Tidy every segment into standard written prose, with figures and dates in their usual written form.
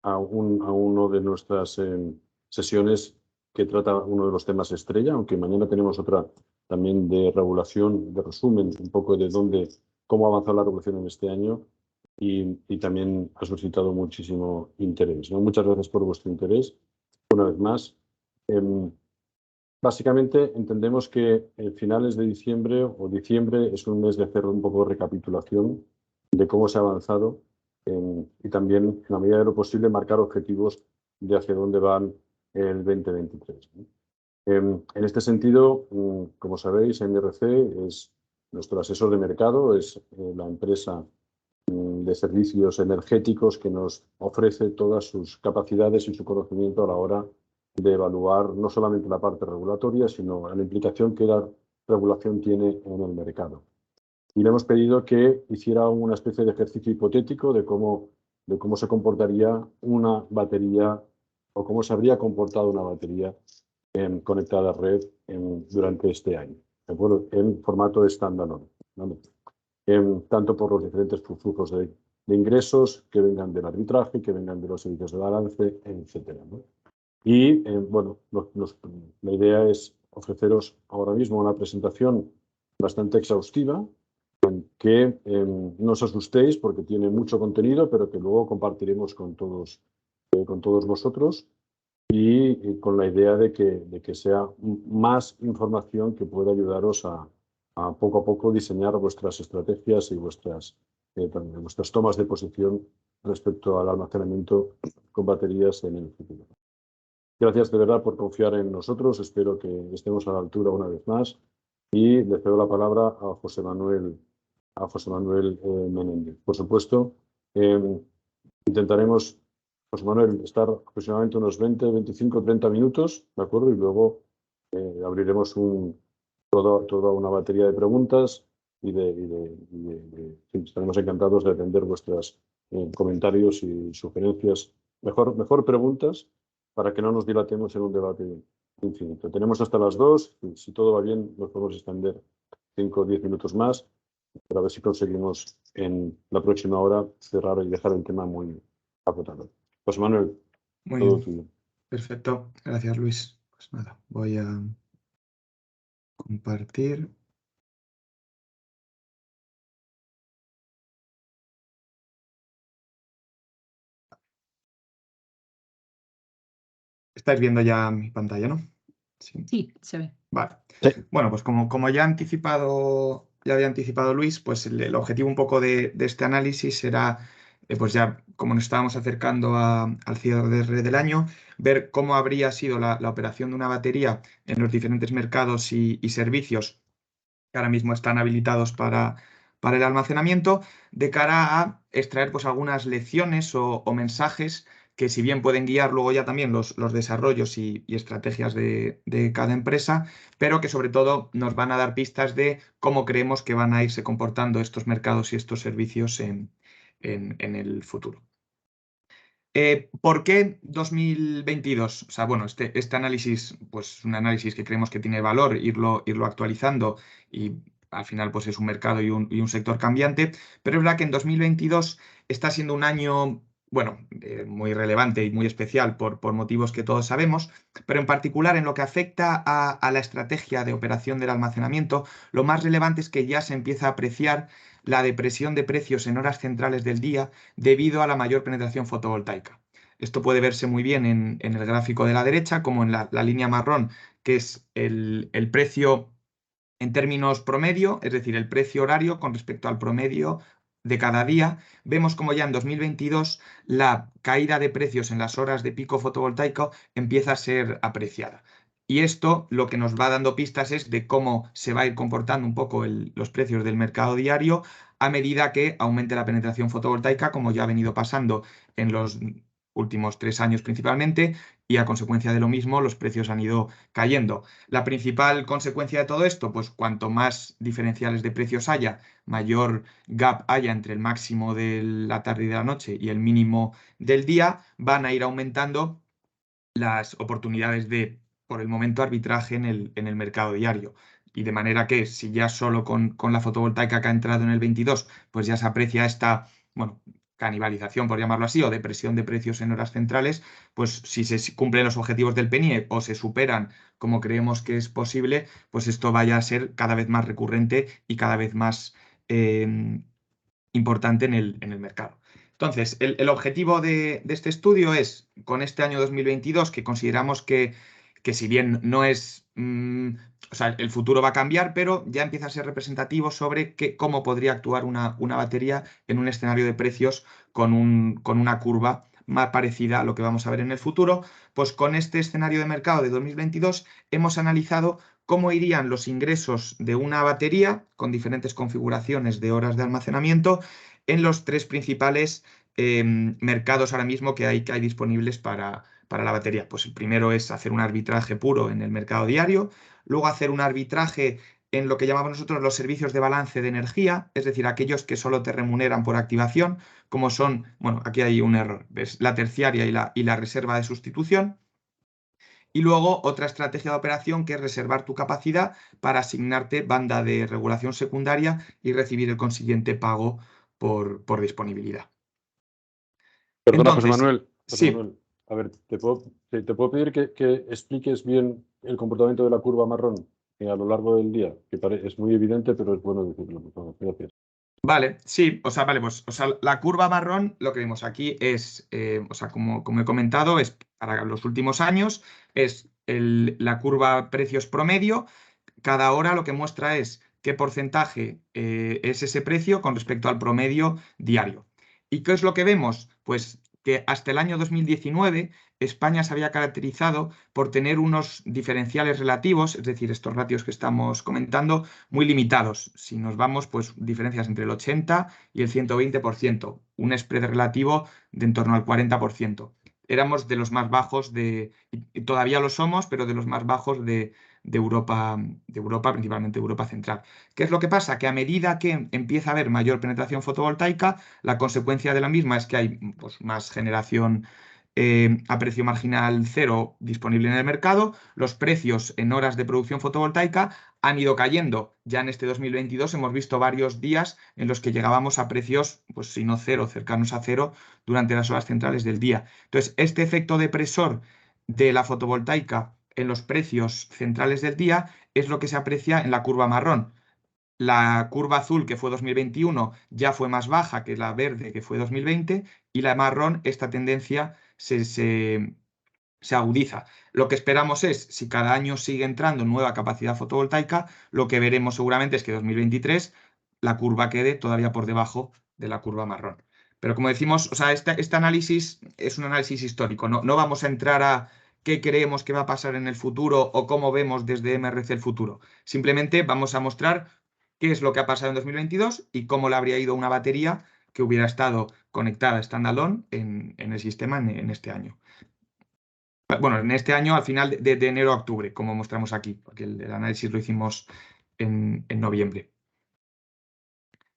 a uno de nuestras sesiones que trata uno de los temas estrella, aunque mañana tenemos otra también de regulación, de resumen, un poco de cómo ha avanzado la regulación en este año y también ha suscitado muchísimo interés, ¿no? Muchas gracias por vuestro interés. Una vez más, básicamente entendemos que finales de diciembre o diciembre es un mes de hacer un poco de recapitulación de cómo se ha avanzado y también, en la medida de lo posible, marcar objetivos de hacia dónde van el 2023, ¿no? En este sentido, como sabéis, MRC es nuestro asesor de mercado, es la empresa de servicios energéticos que nos ofrece todas sus capacidades y su conocimiento a la hora de evaluar no solamente la parte regulatoria, sino la implicación que la regulación tiene en el mercado. Y le hemos pedido que hiciera una especie de ejercicio hipotético de cómo se comportaría una batería o cómo se habría comportado una batería conectada a red durante este año, ¿de acuerdo? En formato standalone, ¿vale? Tanto por los diferentes flujos de ingresos que vengan del arbitraje, que vengan de los servicios de balance, etcétera, ¿no? Y bueno, la idea es ofreceros ahora mismo una presentación bastante exhaustiva, que no os asustéis porque tiene mucho contenido, pero que luego compartiremos con todos vosotros y con la idea de que sea más información que pueda ayudaros a poco a poco diseñar vuestras estrategias y vuestras tomas de posición respecto al almacenamiento con baterías en el futuro. Gracias de verdad por confiar en nosotros. Espero que estemos a la altura una vez más y le cedo la palabra a José Manuel Menéndez. Por supuesto, intentaremos, José Manuel, estar aproximadamente unos 20, 25, 30 minutos, ¿de acuerdo? Y luego abriremos toda una batería de preguntas y estaremos encantados de atender vuestros comentarios y sugerencias. Mejor preguntas para que no nos dilatemos en un debate infinito. Tenemos hasta las 2, si todo va bien nos podemos extender 5 o 10 minutos más, para ver si conseguimos en la próxima hora cerrar y dejar el tema muy acotado. José Manuel, Muy todo bien. tuyo. Perfecto, gracias Luis. Pues nada, voy a compartir. Estáis viendo ya mi pantalla, ¿no? Sí, se ve. Vale. Sí. Bueno, pues como ya había anticipado Luis, pues el objetivo un poco de este análisis será, pues ya como nos estábamos acercando al cierre del año, ver cómo habría sido la operación de una batería en los diferentes mercados y servicios que ahora mismo están habilitados para el almacenamiento, de cara a extraer pues algunas lecciones o mensajes que, si bien pueden guiar luego ya también los desarrollos y estrategias de cada empresa, pero que sobre todo nos van a dar pistas de cómo creemos que van a irse comportando estos mercados y estos servicios en el futuro. ¿Por qué 2022? O sea, bueno, este análisis, pues es un análisis que creemos que tiene valor irlo actualizando, y al final pues es un mercado y un sector cambiante, pero es verdad que en 2022 está siendo un año, bueno, muy relevante y muy especial por motivos que todos sabemos, pero en particular en lo que afecta a la estrategia de operación del almacenamiento, lo más relevante es que ya se empieza a apreciar la depresión de precios en horas centrales del día debido a la mayor penetración fotovoltaica. Esto puede verse muy bien en el gráfico de la derecha, como en la línea marrón, que es el precio en términos promedio, es decir, el precio horario con respecto al promedio de cada día. Vemos como ya en 2022 la caída de precios en las horas de pico fotovoltaico empieza a ser apreciada. Y esto lo que nos va dando pistas es de cómo se va a ir comportando un poco los precios del mercado diario a medida que aumente la penetración fotovoltaica, como ya ha venido pasando en los últimos 3 años principalmente, y a consecuencia de lo mismo los precios han ido cayendo. La principal consecuencia de todo esto, pues cuanto más diferenciales de precios haya, mayor gap haya entre el máximo de la tarde y de la noche y el mínimo del día, van a ir aumentando las oportunidades de, por el momento, arbitraje en el mercado diario. Y de manera que, si ya solo con la fotovoltaica que ha entrado en el 22, pues ya se aprecia esta, bueno, canibalización, por llamarlo así, o de presión de precios en horas centrales, pues si se cumplen los objetivos del PNIEC o se superan como creemos que es posible, pues esto vaya a ser cada vez más recurrente y cada vez más importante en el mercado. Entonces, el objetivo de este estudio es, con este año 2022, que consideramos que si bien no es, o sea, el futuro va a cambiar, pero ya empieza a ser representativo sobre cómo podría actuar una batería en un escenario de precios con una curva más parecida a lo que vamos a ver en el futuro. Pues con este escenario de mercado de 2022 hemos analizado cómo irían los ingresos de una batería con diferentes configuraciones de horas de almacenamiento en los tres principales mercados ahora mismo que hay disponibles para la batería. Pues el primero es hacer un arbitraje puro en el mercado diario, luego hacer un arbitraje en lo que llamamos nosotros los servicios de balance de energía, es decir, aquellos que solo te remuneran por activación, como son, bueno, aquí hay un error, ¿ves? La terciaria y la reserva de sustitución. Y luego otra estrategia de operación que es reservar tu capacidad para asignarte banda de regulación secundaria y recibir el consiguiente pago por disponibilidad. Perdona, Entonces, José Manuel. A ver, ¿te puedo pedir que expliques bien el comportamiento de la curva marrón a lo largo del día? Que es muy evidente, pero es bueno decirlo. Gracias. Vale, sí, vale, pues, la curva marrón, lo que vemos aquí es, como he comentado, es para los últimos años, es la curva precios promedio. Cada hora lo que muestra es qué porcentaje es ese precio con respecto al promedio diario. ¿Y qué es lo que vemos? Pues que hasta el año 2019 España se había caracterizado por tener unos diferenciales relativos, es decir, estos ratios que estamos comentando, muy limitados. Si nos vamos, pues diferencias entre el 80 y el 120%, un spread relativo de en torno al 40%. Éramos de los más bajos y todavía lo somos, pero de los más bajos de Europa, principalmente Europa Central. ¿Qué es lo que pasa? Que a medida que empieza a haber mayor penetración fotovoltaica, la consecuencia de la misma es que hay pues, más generación a precio marginal cero disponible en el mercado. Los precios en horas de producción fotovoltaica han ido cayendo. Ya en este 2022 hemos visto varios días en los que llegábamos a precios, pues si no cero, cercanos a cero durante las horas centrales del día. Entonces, este efecto depresor de la fotovoltaica en los precios centrales del día es lo que se aprecia en la curva marrón. La curva azul, que fue 2021, ya fue más baja que la verde, que fue 2020, y la marrón, esta tendencia se agudiza. Lo que esperamos es, si cada año sigue entrando nueva capacidad fotovoltaica, lo que veremos seguramente es que 2023 la curva quede todavía por debajo de la curva marrón. Pero como decimos, o sea, este análisis es un análisis histórico. No vamos a entrar a qué creemos que va a pasar en el futuro o cómo vemos desde MRC el futuro. Simplemente vamos a mostrar qué es lo que ha pasado en 2022 y cómo le habría ido una batería que hubiera estado conectada standalone en el sistema en este año. Bueno, en este año al final de enero a octubre, como mostramos aquí, porque el análisis lo hicimos en noviembre.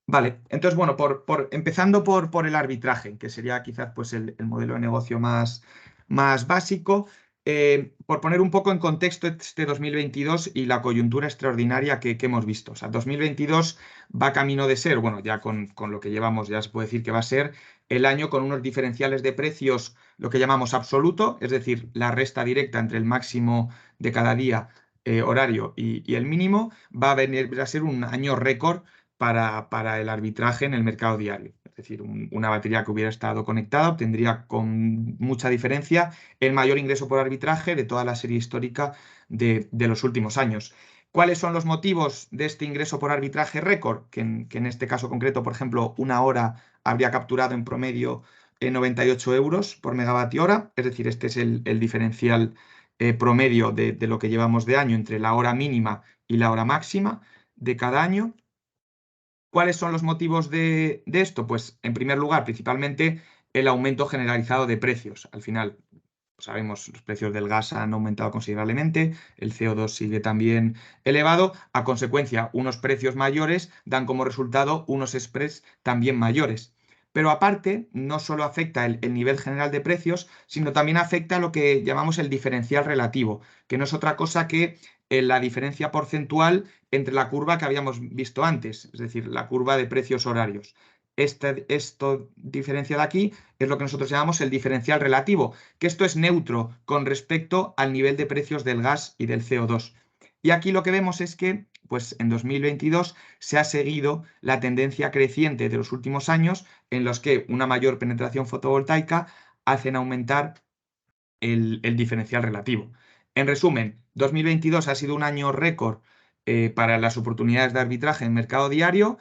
Vale, entonces, bueno, empezando por el arbitraje, que sería quizás pues, el modelo de negocio más básico, por poner un poco en contexto este 2022 y la coyuntura extraordinaria que hemos visto. O sea, 2022 va camino de ser, bueno, ya con lo que llevamos ya se puede decir que va a ser el año con unos diferenciales de precios, lo que llamamos absoluto, es decir, la resta directa entre el máximo de cada día horario y el mínimo, va a ser un año récord para el arbitraje en el mercado diario. Es decir, una batería que hubiera estado conectada obtendría con mucha diferencia el mayor ingreso por arbitraje de toda la serie histórica de los últimos años. ¿Cuáles son los motivos de este ingreso por arbitraje récord? Que en este caso concreto, por ejemplo, una hora habría capturado en promedio 98 euros por megavatio hora. Es decir, este es el diferencial promedio de lo que llevamos de año entre la hora mínima y la hora máxima de cada año. ¿Cuáles son los motivos de esto? Pues en primer lugar, principalmente el aumento generalizado de precios. Al final, sabemos, los precios del gas han aumentado considerablemente, el CO2 sigue también elevado. A consecuencia, unos precios mayores dan como resultado unos spreads también mayores. Pero aparte, no solo afecta el nivel general de precios, sino también afecta lo que llamamos el diferencial relativo, que no es otra cosa que la diferencia porcentual entre la curva que habíamos visto antes, es decir, la curva de precios horarios. esto diferencial aquí es lo que nosotros llamamos el diferencial relativo, que esto es neutro con respecto al nivel de precios del gas y del CO2. Y aquí lo que vemos es que pues, en 2022 se ha seguido la tendencia creciente de los últimos años en los que una mayor penetración fotovoltaica hacen aumentar el diferencial relativo. En resumen, 2022 ha sido un año récord para las oportunidades de arbitraje en mercado diario,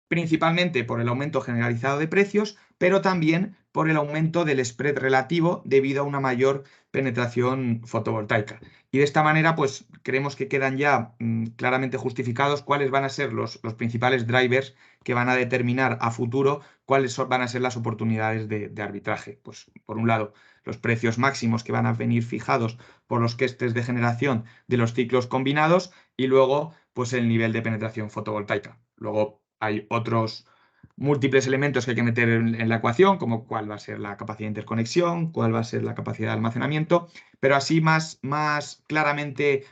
principalmente por el aumento generalizado de precios, pero también por el aumento del spread relativo debido a una mayor penetración fotovoltaica. Y de esta manera, pues creemos que quedan ya claramente justificados cuáles van a ser los principales drivers que van a determinar a futuro cuáles van a ser las oportunidades de arbitraje. Pues por un lado, los precios máximos que van a venir fijados por los costes de generación de los ciclos combinados y luego, pues el nivel de penetración fotovoltaica. Luego hay otros múltiples elementos que hay que meter en la ecuación, como cuál va a ser la capacidad de interconexión, cuál va a ser la capacidad de almacenamiento, pero así más claramente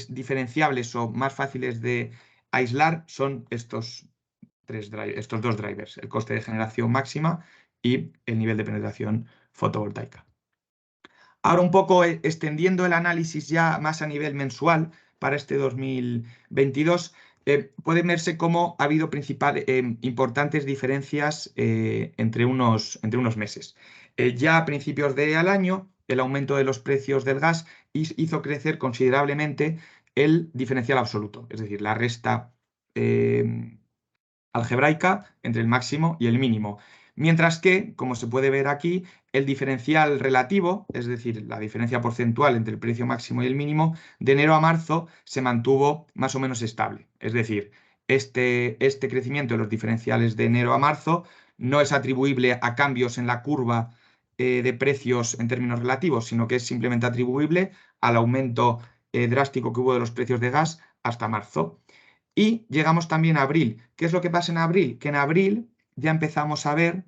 diferenciables o más fáciles de aislar son estos dos drivers, el coste de generación máxima y el nivel de penetración fotovoltaica. Ahora un poco extendiendo el análisis ya más a nivel mensual para este 2022, pueden verse cómo ha habido importantes diferencias entre unos meses. Ya a principios del año, el aumento de los precios del gas hizo crecer considerablemente el diferencial absoluto, es decir, la resta algebraica entre el máximo y el mínimo. Mientras que, como se puede ver aquí, el diferencial relativo, es decir, la diferencia porcentual entre el precio máximo y el mínimo, de enero a marzo se mantuvo más o menos estable. Es decir, este crecimiento de los diferenciales de enero a marzo no es atribuible a cambios en la curva de precios en términos relativos, sino que es simplemente atribuible al aumento drástico que hubo de los precios de gas hasta marzo. Y llegamos también a abril. ¿Qué es lo que pasa en abril? Que en abril ya empezamos a ver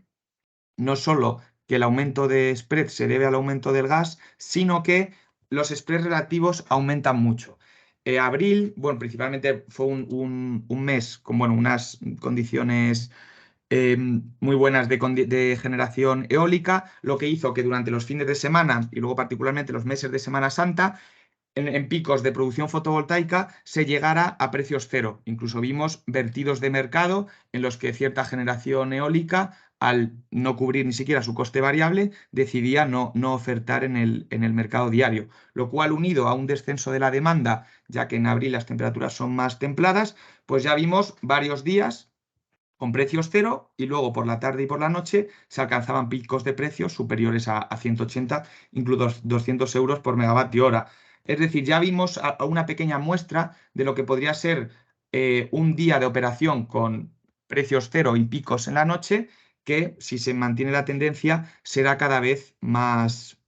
no solo que el aumento de spread se debe al aumento del gas, sino que los spreads relativos aumentan mucho. Abril, bueno, principalmente fue un mes con unas condiciones muy buenas de generación eólica, lo que hizo que durante los fines de semana y luego particularmente los meses de Semana Santa, en picos de producción fotovoltaica se llegara a precios cero. Incluso vimos vertidos de mercado en los que cierta generación eólica, al no cubrir ni siquiera su coste variable, decidía no ofertar en el mercado diario. Lo cual, unido a un descenso de la demanda, ya que en abril las temperaturas son más templadas, pues ya vimos varios días con precios cero y luego por la tarde y por la noche se alcanzaban picos de precios superiores a 180, incluso 200 euros por megavatio hora. Es decir, ya vimos a una pequeña muestra de lo que podría ser un día de operación con precios cero y picos en la noche, que si se mantiene la tendencia será cada vez más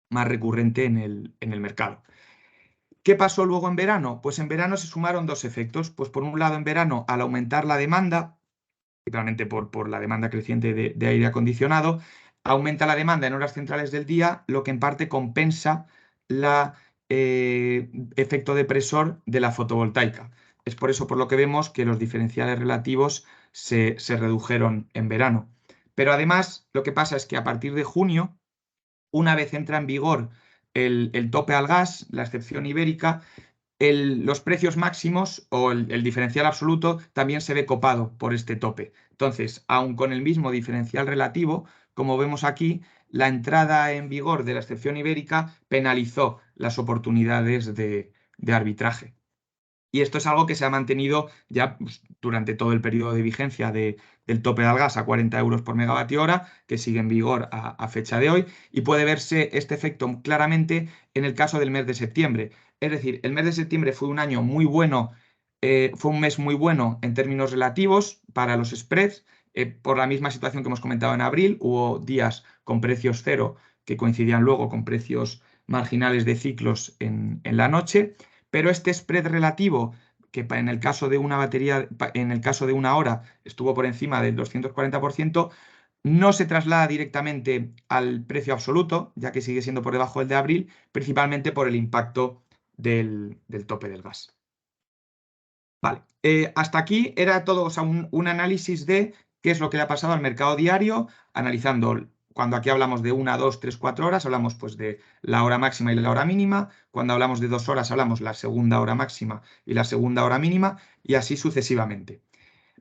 recurrente en el mercado. ¿Qué pasó luego en verano? Pues en verano se sumaron dos efectos. Pues por un lado, en verano, al aumentar la demanda, principalmente por la demanda creciente de aire acondicionado, aumenta la demanda en horas centrales del día, lo que en parte compensa el efecto depresor de la fotovoltaica. Es por eso por lo que vemos que los diferenciales relativos se redujeron en verano. Pero además lo que pasa es que a partir de junio, una vez entra en vigor el tope al gas, la excepción ibérica, los precios máximos o el diferencial absoluto también se ve copado por este tope. Entonces, aun con el mismo diferencial relativo, como vemos aquí, la entrada en vigor de la excepción ibérica penalizó las oportunidades de arbitraje. Y esto es algo que se ha mantenido ya pues, durante todo el periodo de vigencia del tope al gas a 40 euros por megavatio hora, que sigue en vigor a fecha de hoy, y puede verse este efecto claramente en el caso del mes de septiembre. Es decir, el mes de septiembre fue un año muy bueno, fue un mes muy bueno en términos relativos para los spreads, por la misma situación que hemos comentado en abril, hubo días con precios cero que coincidían luego con precios marginales de ciclos en la noche. Pero este spread relativo, que en el caso de una batería, en el caso de una hora, estuvo por encima del 240%, no se traslada directamente al precio absoluto, ya que sigue siendo por debajo del de abril, principalmente por el impacto del tope del gas. Vale, hasta aquí era todo, o sea, un análisis de qué es lo que le ha pasado al mercado diario, analizando, cuando aquí hablamos de 1, 2, 3, 4 horas, hablamos pues de la hora máxima y la hora mínima, cuando hablamos de 2 horas hablamos la segunda hora máxima y la segunda hora mínima, y así sucesivamente.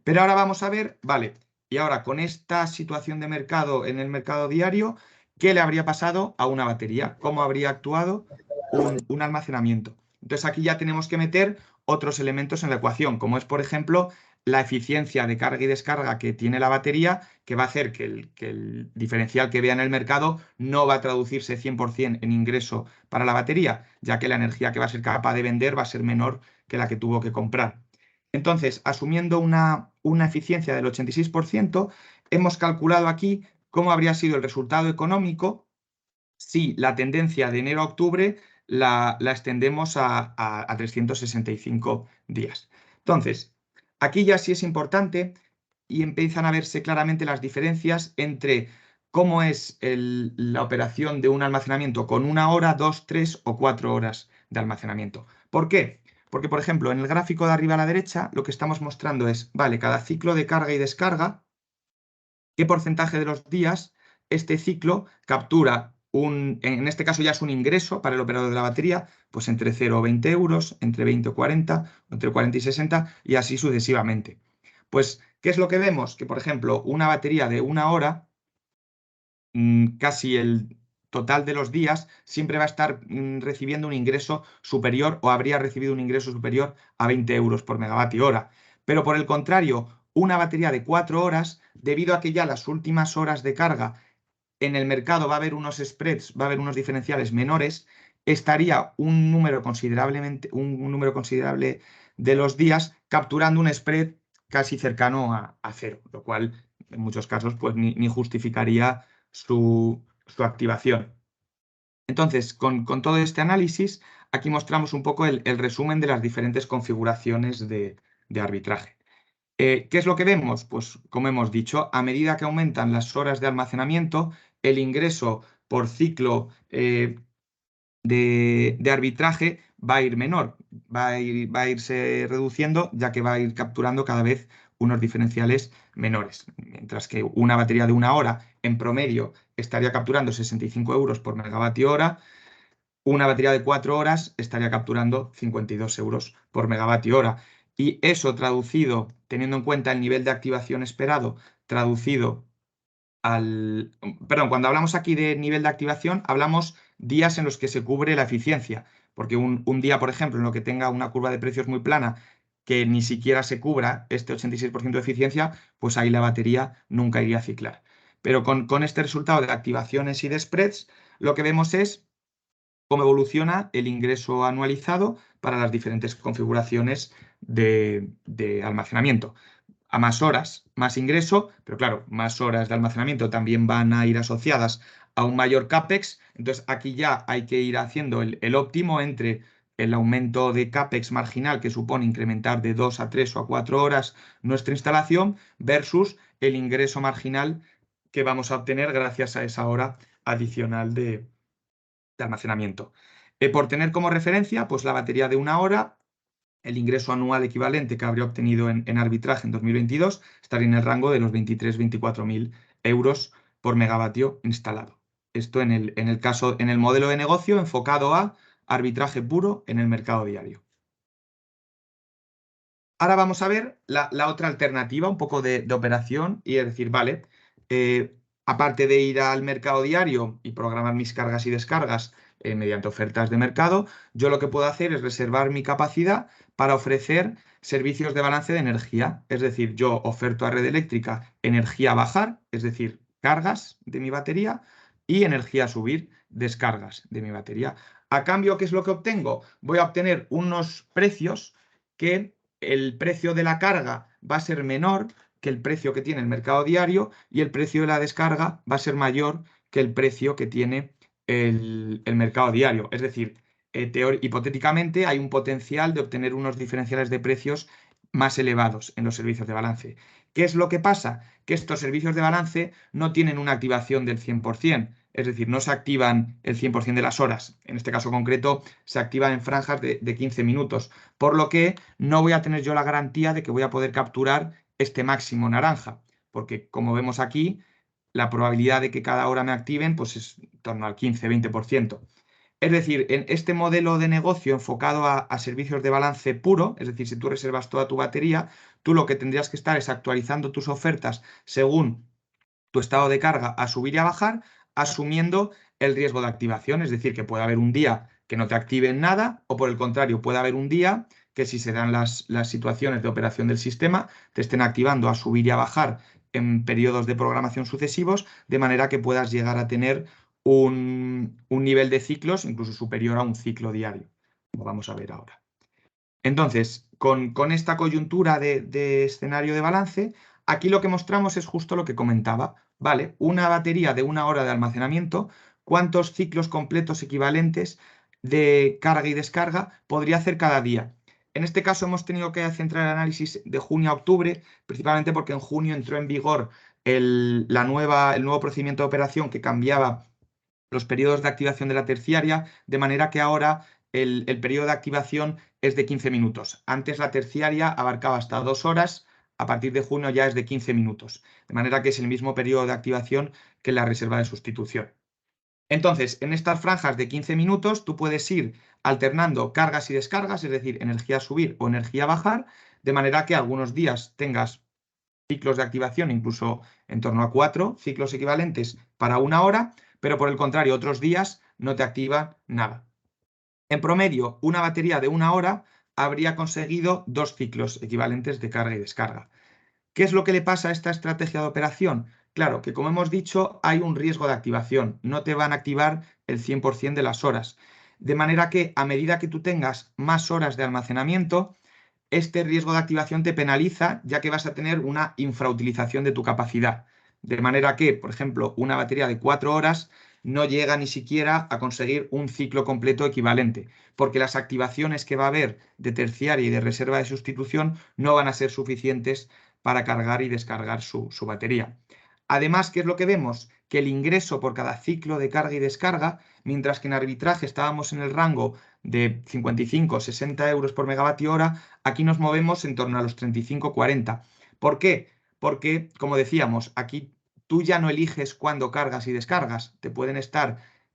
Pero ahora vamos a ver, vale, y ahora con esta situación de mercado en el mercado diario, ¿qué le habría pasado a una batería? ¿Cómo habría actuado un almacenamiento? Entonces aquí ya tenemos que meter otros elementos en la ecuación, como es, por ejemplo, la eficiencia de carga y descarga que tiene la batería, que va a hacer que el diferencial que vea en el mercado no va a traducirse 100% en ingreso para la batería, ya que la energía que va a ser capaz de vender va a ser menor que la que tuvo que comprar. Entonces, asumiendo una eficiencia del 86%, hemos calculado aquí cómo habría sido el resultado económico si la tendencia de enero a octubre la extendemos a 365 días. Entonces, aquí ya sí es importante y empiezan a verse claramente las diferencias entre cómo es la operación de un almacenamiento con 1 hora, 2, 3 o 4 horas de almacenamiento. ¿Por qué? Porque, por ejemplo, en el gráfico de arriba a la derecha, lo que estamos mostrando es, vale, cada ciclo de carga y descarga, qué porcentaje de los días este ciclo captura en este caso ya es un ingreso para el operador de la batería, pues entre 0 o 20 euros, entre 20 o 40, entre 40 y 60 y así sucesivamente. Pues, ¿qué es lo que vemos? Que, por ejemplo, una batería de 1 hora, casi el total de los días, siempre va a estar recibiendo un ingreso superior o habría recibido un ingreso superior a 20 euros por megavatio hora. Pero por el contrario, una batería de 4 horas, debido a que ya las últimas horas de carga en el mercado va a haber unos spreads, va a haber unos diferenciales menores, estaría un número considerable de los días capturando un spread casi cercano a cero, lo cual en muchos casos pues ni justificaría su activación. Entonces, con todo este análisis, aquí mostramos un poco el resumen de las diferentes configuraciones de arbitraje. ¿Qué es lo que vemos? Pues como hemos dicho, a medida que aumentan las horas de almacenamiento, el ingreso por ciclo de arbitraje va a ir menor, va a irse reduciendo, ya que va a ir capturando cada vez unos diferenciales menores. Mientras que una batería de 1 hora, en promedio, estaría capturando 65 euros por megavatio hora, una batería de 4 horas estaría capturando 52 euros por megavatio hora. Y eso traducido, teniendo en cuenta el nivel de activación esperado, traducido Perdón, cuando hablamos aquí de nivel de activación, hablamos días en los que se cubre la eficiencia. Porque un día, por ejemplo, en lo que tenga una curva de precios muy plana, que ni siquiera se cubra este 86% de eficiencia, pues ahí la batería nunca iría a ciclar. Pero con este resultado de activaciones y de spreads, lo que vemos es cómo evoluciona el ingreso anualizado para las diferentes configuraciones de almacenamiento. A más horas, más ingreso, pero claro, más horas de almacenamiento también van a ir asociadas a un mayor CAPEX. Entonces aquí ya hay que ir haciendo el óptimo entre el aumento de CAPEX marginal que supone incrementar de 2 a 3 o a 4 horas nuestra instalación versus el ingreso marginal que vamos a obtener gracias a esa hora adicional de almacenamiento. Por tener como referencia, pues la batería de 1 hora, el ingreso anual equivalente que habría obtenido en arbitraje en 2022 estaría en el rango de los 23.000-24.000 euros por megavatio instalado. Esto en el modelo de negocio enfocado a arbitraje puro en el mercado diario. Ahora vamos a ver la otra alternativa, un poco de operación, y es decir, vale, aparte de ir al mercado diario y programar mis cargas y descargas mediante ofertas de mercado, yo lo que puedo hacer es reservar mi capacidad para ofrecer servicios de balance de energía. Es decir, yo oferto a red eléctrica energía a bajar, es decir, cargas de mi batería, y energía a subir, descargas de mi batería. A cambio, ¿qué es lo que obtengo? Voy a obtener unos precios que el precio de la carga va a ser menor que el precio que tiene el mercado diario y el precio de la descarga va a ser mayor que el precio que tiene el mercado diario. Es decir, hipotéticamente hay un potencial de obtener unos diferenciales de precios más elevados en los servicios de balance. ¿Qué es lo que pasa? Que estos servicios de balance no tienen una activación del 100%, es decir, no se activan el 100% de las horas. En este caso concreto, se activan en franjas de 15 minutos, por lo que no voy a tener yo la garantía de que voy a poder capturar este máximo naranja. porque como vemos aquí, la probabilidad de que cada hora me activen pues es en torno al 15-20%. Es decir, en este modelo de negocio enfocado a servicios de balance puro, es decir, si tú reservas toda tu batería, tú lo que tendrías que estar es actualizando tus ofertas según tu estado de carga a subir y a bajar, asumiendo el riesgo de activación, es decir, que puede haber un día que no te activen nada o por el contrario, puede haber un día que si se dan las situaciones de operación del sistema, te estén activando a subir y a bajar en periodos de programación sucesivos, de manera que puedas llegar a tener un nivel de ciclos incluso superior a un ciclo diario, como vamos a ver ahora. Entonces, con esta coyuntura de escenario de balance, aquí lo que mostramos es justo lo que comentaba, ¿vale? Una batería de 1 hora de almacenamiento, ¿cuántos ciclos completos equivalentes de carga y descarga podría hacer cada día? En este caso hemos tenido que centrar el análisis de junio a octubre, principalmente porque en junio entró en vigor el nuevo procedimiento de operación que cambiaba los periodos de activación de la terciaria, de manera que ahora el periodo de activación es de 15 minutos. Antes la terciaria abarcaba hasta 2 horas, a partir de junio ya es de 15 minutos, de manera que es el mismo periodo de activación que la reserva de sustitución. Entonces, en estas franjas de 15 minutos, tú puedes ir alternando cargas y descargas, es decir, energía subir o energía bajar, de manera que algunos días tengas ciclos de activación, incluso en torno a 4 ciclos equivalentes para 1 hora, pero por el contrario, otros días no te activa nada. En promedio, una batería de 1 hora habría conseguido 2 ciclos equivalentes de carga y descarga. ¿Qué es lo que le pasa a esta estrategia de operación? Claro, que como hemos dicho, hay un riesgo de activación. No te van a activar el 100% de las horas. De manera que a medida que tú tengas más horas de almacenamiento, este riesgo de activación te penaliza, ya que vas a tener una infrautilización de tu capacidad. De manera que, por ejemplo, una batería de 4 horas no llega ni siquiera a conseguir un ciclo completo equivalente, porque las activaciones que va a haber de terciaria y de reserva de sustitución no van a ser suficientes para cargar y descargar su batería. Además, ¿qué es lo que vemos? Que el ingreso por cada ciclo de carga y descarga, mientras que en arbitraje estábamos en el rango de 55-60 euros por megavatio hora, aquí nos movemos en torno a los 35-40. ¿Por qué? Porque, como decíamos, aquí tú ya no eliges cuándo cargas y descargas.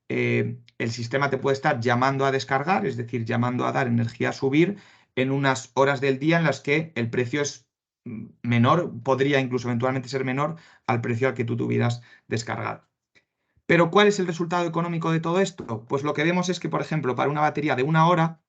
El sistema te puede estar llamando a descargar, es decir, llamando a dar energía a subir en unas horas del día en las que el precio es menor, podría incluso eventualmente ser menor al precio al que tú tuvieras descargado. Pero ¿cuál es el resultado económico de todo esto? Pues lo que vemos es que, por ejemplo, para una batería de 1 hora,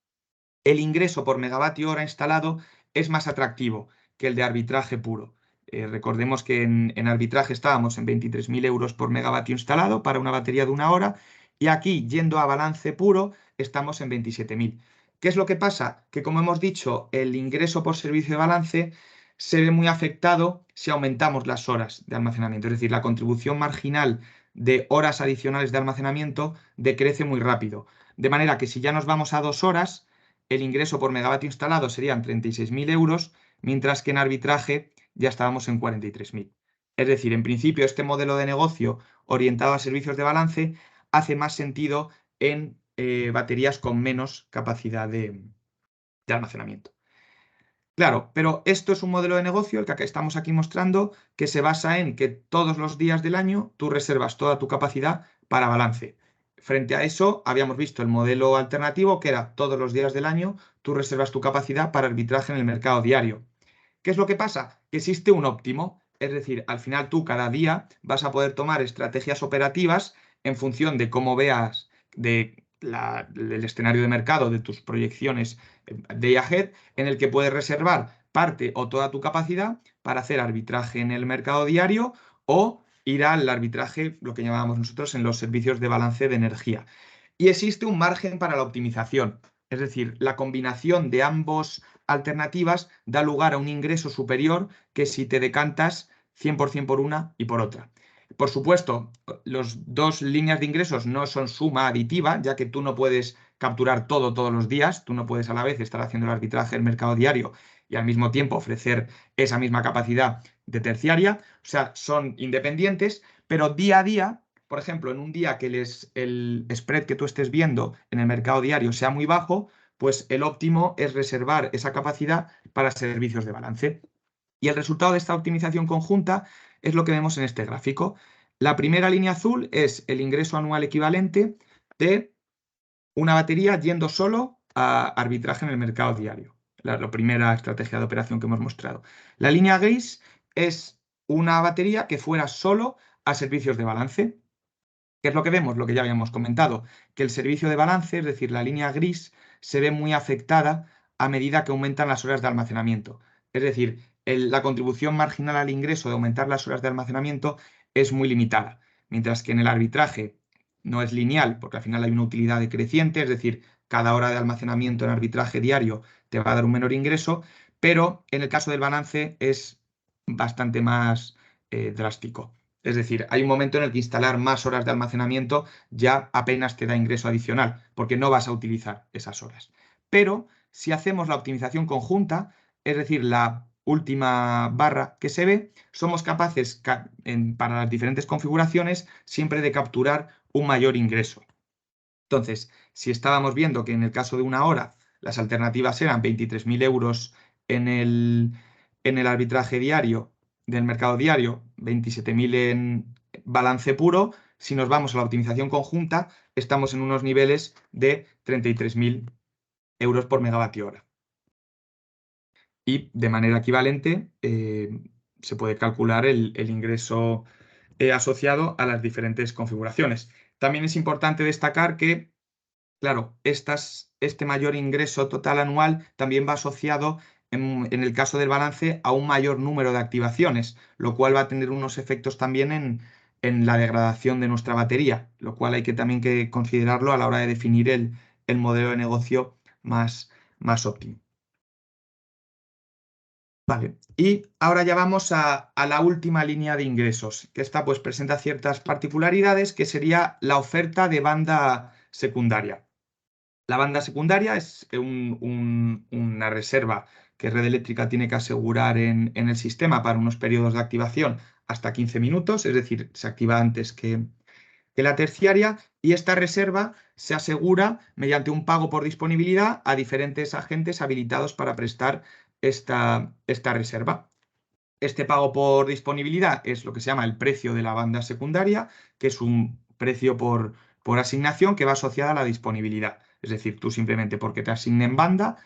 el ingreso por megavatio hora instalado es más atractivo que el de arbitraje puro. Recordemos que en arbitraje estábamos en 23.000 euros por megavatio instalado para una batería de 1 hora y aquí, yendo a balance puro, estamos en 27.000. ¿Qué es lo que pasa? Que, como hemos dicho, el ingreso por servicio de balance se ve muy afectado si aumentamos las horas de almacenamiento. Es decir, la contribución marginal de horas adicionales de almacenamiento decrece muy rápido. De manera que si ya nos vamos a 2 horas, el ingreso por megavatio instalado serían 36.000 euros, mientras que en arbitraje ya estábamos en 43.000. Es decir, en principio este modelo de negocio orientado a servicios de balance hace más sentido en baterías con menos capacidad de almacenamiento. Claro, pero esto es un modelo de negocio, el que estamos aquí mostrando, que se basa en que todos los días del año tú reservas toda tu capacidad para balance. Frente a eso, habíamos visto el modelo alternativo, que era todos los días del año tú reservas tu capacidad para arbitraje en el mercado diario. ¿Qué es lo que pasa? Que existe un óptimo, es decir, al final tú cada día vas a poder tomar estrategias operativas en función de cómo veas del escenario de mercado, de tus proyecciones day ahead, en el que puedes reservar parte o toda tu capacidad para hacer arbitraje en el mercado diario o ir al arbitraje, lo que llamábamos nosotros, en los servicios de balance de energía. Y existe un margen para la optimización, es decir, la combinación de ambas alternativas da lugar a un ingreso superior que si te decantas 100% por una y por otra. Por supuesto, las dos líneas de ingresos no son suma aditiva, ya que tú no puedes capturar todo todos los días, tú no puedes a la vez estar haciendo el arbitraje del mercado diario y al mismo tiempo ofrecer esa misma capacidad de terciaria, o sea, son independientes, pero día a día, por ejemplo, en un día que el spread que tú estés viendo en el mercado diario sea muy bajo, pues el óptimo es reservar esa capacidad para servicios de balance. Y el resultado de esta optimización conjunta es lo que vemos en este gráfico. La primera línea azul es el ingreso anual equivalente de una batería yendo solo a arbitraje en el mercado diario. La primera estrategia de operación que hemos mostrado. La línea gris es una batería que fuera solo a servicios de balance. ¿Qué es lo que vemos? Lo que ya habíamos comentado, que el servicio de balance, es decir, la línea gris, se ve muy afectada a medida que aumentan las horas de almacenamiento. Es decir, la contribución marginal al ingreso de aumentar las horas de almacenamiento es muy limitada, mientras que en el arbitraje no es lineal, porque al final hay una utilidad decreciente, es decir, cada hora de almacenamiento en arbitraje diario te va a dar un menor ingreso, pero en el caso del balance es bastante más drástico. Es decir, hay un momento en el que instalar más horas de almacenamiento ya apenas te da ingreso adicional, porque no vas a utilizar esas horas. Pero si hacemos la optimización conjunta, es decir, la última barra que se ve, somos capaces para las diferentes configuraciones siempre de capturar un mayor ingreso. Entonces, si estábamos viendo que en el caso de una hora las alternativas eran 23.000 euros en el arbitraje diario del mercado diario, 27.000 en balance puro, si nos vamos a la optimización conjunta, estamos en unos niveles de 33.000 euros por megavatio hora. Y de manera equivalente se puede calcular el ingreso asociado a las diferentes configuraciones. También es importante destacar que, claro, este mayor ingreso total anual también va asociado, en el caso del balance, a un mayor número de activaciones, lo cual va a tener unos efectos también en la degradación de nuestra batería, lo cual hay que también que considerarlo a la hora de definir el modelo de negocio más óptimo. Vale, y ahora ya vamos a la última línea de ingresos, que esta pues presenta ciertas particularidades, que sería la oferta de banda secundaria. La banda secundaria es una reserva que Red Eléctrica tiene que asegurar en el sistema para unos periodos de activación hasta 15 minutos, es decir, se activa antes que la terciaria, y esta reserva se asegura mediante un pago por disponibilidad a diferentes agentes habilitados para prestar esta reserva. Este pago por disponibilidad es lo que se llama el precio de la banda secundaria, que es un precio por asignación que va asociada a la disponibilidad. Es decir, tú simplemente porque te asignen banda,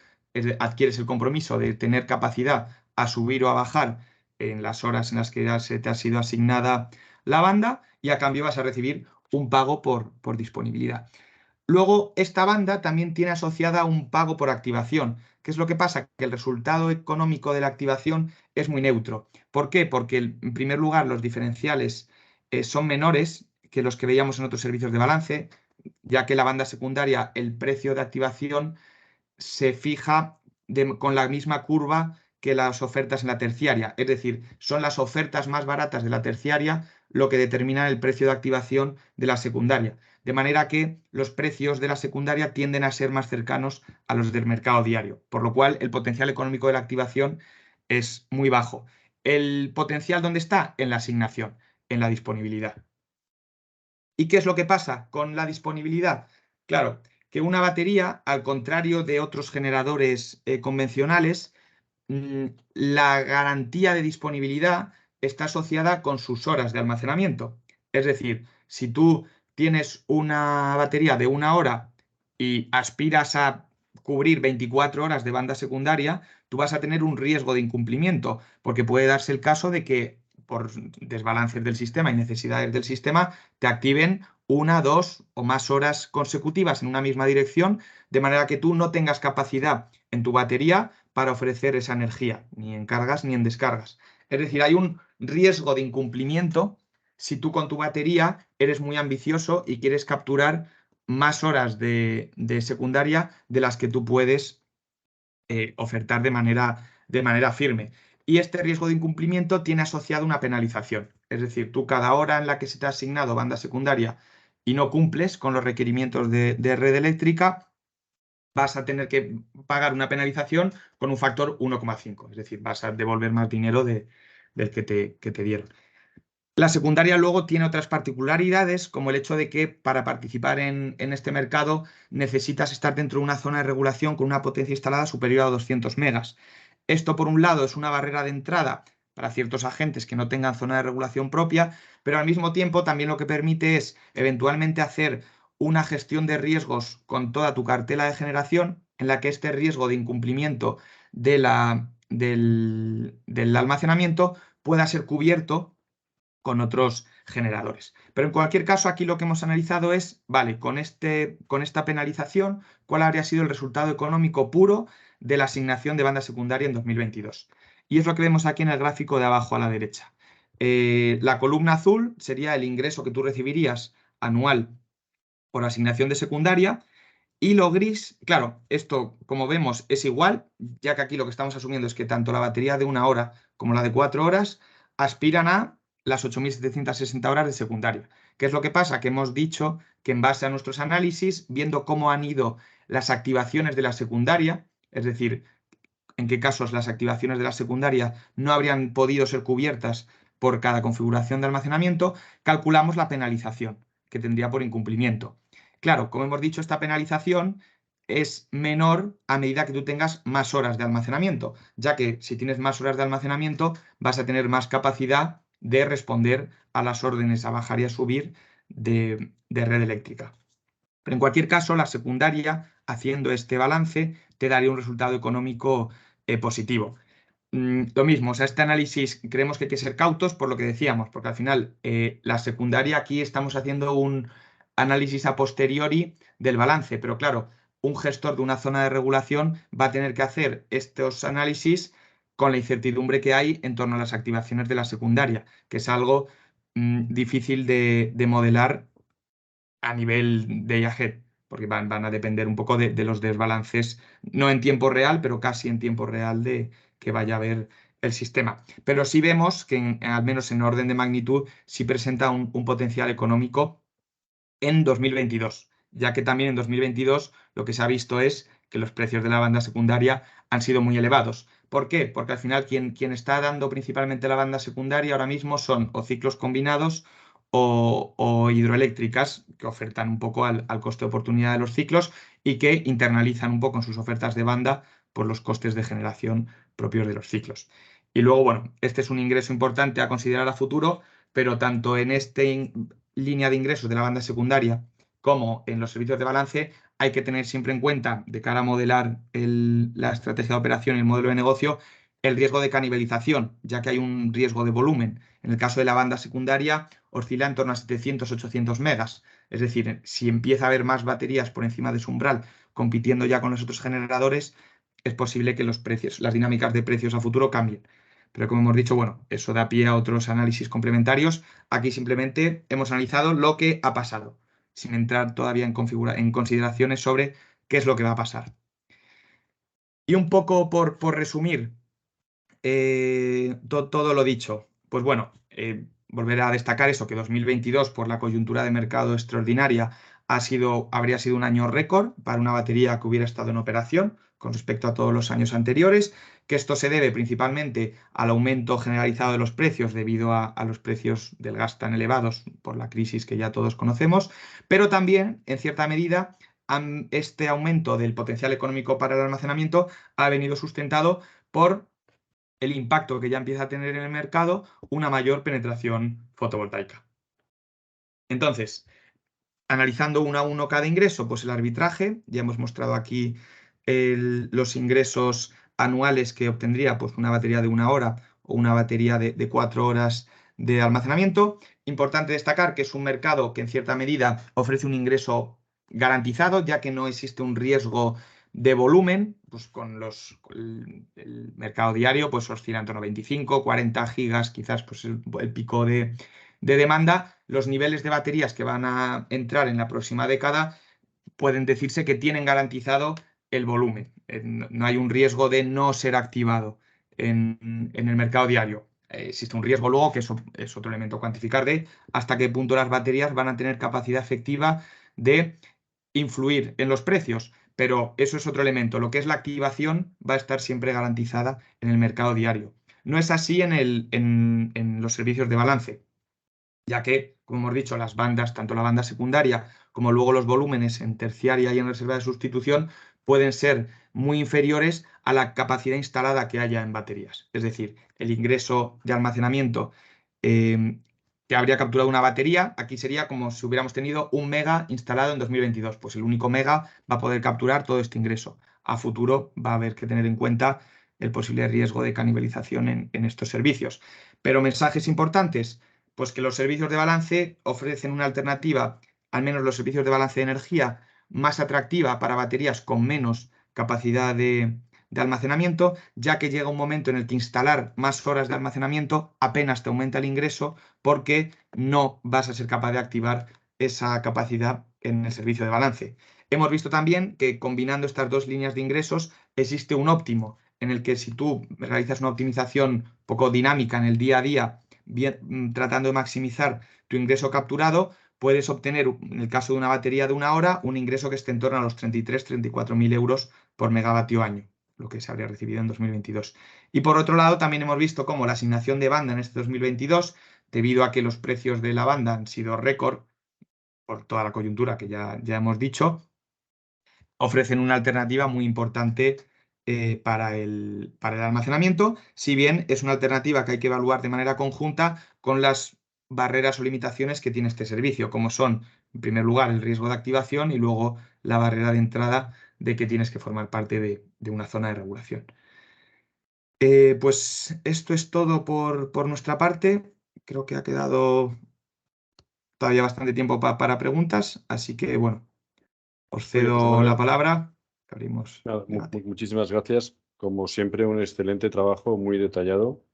adquieres el compromiso de tener capacidad a subir o a bajar en las horas en las que ya se te ha sido asignada la banda, y a cambio vas a recibir un pago por disponibilidad. Luego, esta banda también tiene asociada un pago por activación. ¿Qué es lo que pasa? Que el resultado económico de la activación es muy neutro. ¿Por qué? Porque, en primer lugar, los diferenciales son menores que los que veíamos en otros servicios de balance, ya que la banda secundaria, el precio de activación se fija con la misma curva que las ofertas en la terciaria. Es decir, son las ofertas más baratas de la terciaria lo que determina el precio de activación de la secundaria. De manera que los precios de la secundaria tienden a ser más cercanos a los del mercado diario, por lo cual el potencial económico de la activación es muy bajo. ¿El potencial dónde está? En la asignación, en la disponibilidad. ¿Y qué es lo que pasa con la disponibilidad? Claro, que una batería, al contrario de otros generadores convencionales, la garantía de disponibilidad está asociada con sus horas de almacenamiento. Es decir, si tú tienes una batería de 1 hora y aspiras a cubrir 24 horas de banda secundaria, tú vas a tener un riesgo de incumplimiento, porque puede darse el caso de que por desbalances del sistema y necesidades del sistema te activen 1, 2 o más horas consecutivas en una misma dirección, de manera que tú no tengas capacidad en tu batería para ofrecer esa energía, ni en cargas ni en descargas. Es decir, hay un riesgo de incumplimiento si tú con tu batería eres muy ambicioso y quieres capturar más horas de secundaria de las que tú puedes ofertar de manera firme. Y este riesgo de incumplimiento tiene asociado una penalización. Es decir, tú cada hora en la que se te ha asignado banda secundaria y no cumples con los requerimientos de red eléctrica, vas a tener que pagar una penalización con un factor 1,5. Es decir, vas a devolver más dinero del que te dieron. La secundaria luego tiene otras particularidades, como el hecho de que para participar en este mercado necesitas estar dentro de una zona de regulación con una potencia instalada superior a 200 megas. Esto, por un lado, es una barrera de entrada para ciertos agentes que no tengan zona de regulación propia, pero al mismo tiempo también lo que permite es eventualmente hacer una gestión de riesgos con toda tu cartela de generación, en la que este riesgo de incumplimiento del almacenamiento pueda ser cubierto con otros generadores. Pero en cualquier caso, aquí lo que hemos analizado es, vale, con esta penalización, ¿cuál habría sido el resultado económico puro de la asignación de banda secundaria en 2022? Y es lo que vemos aquí en el gráfico de abajo a la derecha. La columna azul sería el ingreso que tú recibirías anual por asignación de secundaria. Y lo gris, claro, esto como vemos es igual, ya que aquí lo que estamos asumiendo es que tanto la batería de 1 hora como la de 4 horas aspiran a las 8.760 horas de secundaria. ¿Qué es lo que pasa? Que hemos dicho que en base a nuestros análisis, viendo cómo han ido las activaciones de la secundaria, es decir, en qué casos las activaciones de la secundaria no habrían podido ser cubiertas por cada configuración de almacenamiento, calculamos la penalización que tendría por incumplimiento. Claro, como hemos dicho, esta penalización es menor a medida que tú tengas más horas de almacenamiento, ya que si tienes más horas de almacenamiento vas a tener más capacidad de responder a las órdenes a bajar y a subir de red eléctrica. Pero en cualquier caso, la secundaria, haciendo este balance, te daría un resultado económico positivo. Lo mismo, o sea, este análisis creemos que hay que ser cautos por lo que decíamos, porque al final la secundaria, aquí estamos haciendo un análisis a posteriori del balance, pero claro, un gestor de una zona de regulación va a tener que hacer estos análisis con la incertidumbre que hay en torno a las activaciones de la secundaria, que es algo difícil de modelar a nivel de IAG, porque van a depender un poco de los desbalances, no en tiempo real, pero casi en tiempo real de que vaya a haber el sistema. Pero sí vemos que, al menos en orden de magnitud, sí presenta un potencial económico en 2022, ya que también en 2022 lo que se ha visto es que los precios de la banda secundaria han sido muy elevados. ¿Por qué? Porque al final quien está dando principalmente la banda secundaria ahora mismo son o ciclos combinados o hidroeléctricas, que ofertan un poco al coste de oportunidad de los ciclos y que internalizan un poco en sus ofertas de banda por los costes de generación propios de los ciclos. Y luego, bueno, este es un ingreso importante a considerar a futuro, pero tanto en esta línea de ingresos de la banda secundaria como en los servicios de balance hay que tener siempre en cuenta, de cara a modelar la estrategia de operación y el modelo de negocio, el riesgo de canibalización, ya que hay un riesgo de volumen. En el caso de la banda secundaria, oscila en torno a 700-800 megas. Es decir, si empieza a haber más baterías por encima de su umbral compitiendo ya con los otros generadores, es posible que los precios, las dinámicas de precios a futuro cambien. Pero como hemos dicho, bueno, eso da pie a otros análisis complementarios. Aquí simplemente hemos analizado lo que ha pasado, sin entrar todavía en consideraciones sobre qué es lo que va a pasar. Y un poco por resumir todo lo dicho, pues bueno, volver a destacar eso, que 2022, por la coyuntura de mercado extraordinaria, habría sido un año récord para una batería que hubiera estado en operación con respecto a todos los años anteriores, que esto se debe principalmente al aumento generalizado de los precios debido a los precios del gas tan elevados por la crisis que ya todos conocemos, pero también, en cierta medida, este aumento del potencial económico para el almacenamiento ha venido sustentado por el impacto que ya empieza a tener en el mercado una mayor penetración fotovoltaica. Entonces, analizando uno a uno cada ingreso, pues el arbitraje, ya hemos mostrado aquí los ingresos anuales que obtendría pues, una batería de 1 hora o una batería de 4 horas de almacenamiento. Importante destacar que es un mercado que en cierta medida ofrece un ingreso garantizado, ya que no existe un riesgo de volumen, pues con el mercado diario pues oscila en torno a 25, 40 gigas, quizás pues el pico de demanda. Los niveles de baterías que van a entrar en la próxima década pueden decirse que tienen garantizado el volumen. No hay un riesgo de no ser activado en el mercado diario. Existe un riesgo luego, que eso es otro elemento a cuantificar, de hasta qué punto las baterías van a tener capacidad efectiva de influir en los precios. Pero eso es otro elemento. Lo que es la activación va a estar siempre garantizada en el mercado diario. No es así en los servicios de balance, ya que, como hemos dicho, las bandas, tanto la banda secundaria como luego los volúmenes en terciaria y en reserva de sustitución, pueden ser muy inferiores a la capacidad instalada que haya en baterías. Es decir, el ingreso de almacenamiento que habría capturado una batería, aquí sería como si hubiéramos tenido 1 mega instalado en 2022. Pues el único mega va a poder capturar todo este ingreso. A futuro va a haber que tener en cuenta el posible riesgo de canibalización en estos servicios. Pero mensajes importantes, pues que los servicios de balance ofrecen una alternativa, al menos los servicios de balance de energía, más atractiva para baterías con menos capacidad de almacenamiento, ya que llega un momento en el que instalar más horas de almacenamiento apenas te aumenta el ingreso porque no vas a ser capaz de activar esa capacidad en el servicio de balance. Hemos visto también que combinando estas dos líneas de ingresos existe un óptimo en el que si tú realizas una optimización poco dinámica en el día a día, tratando de maximizar tu ingreso capturado, puedes obtener, en el caso de una batería de 1 hora, un ingreso que esté en torno a los 33.000-34.000 euros por megavatio año, lo que se habría recibido en 2022. Y por otro lado, también hemos visto cómo la asignación de banda en este 2022, debido a que los precios de la banda han sido récord, por toda la coyuntura que ya hemos dicho, ofrecen una alternativa muy importante para el almacenamiento, si bien es una alternativa que hay que evaluar de manera conjunta con las barreras o limitaciones que tiene este servicio, como son, en primer lugar, el riesgo de activación y luego la barrera de entrada de que tienes que formar parte de una zona de regulación. Pues esto es todo por nuestra parte. Creo que ha quedado todavía bastante tiempo para preguntas, así que bueno, os cedo la palabra. Abrimos debate. Muchísimas gracias. Como siempre, un excelente trabajo, muy detallado.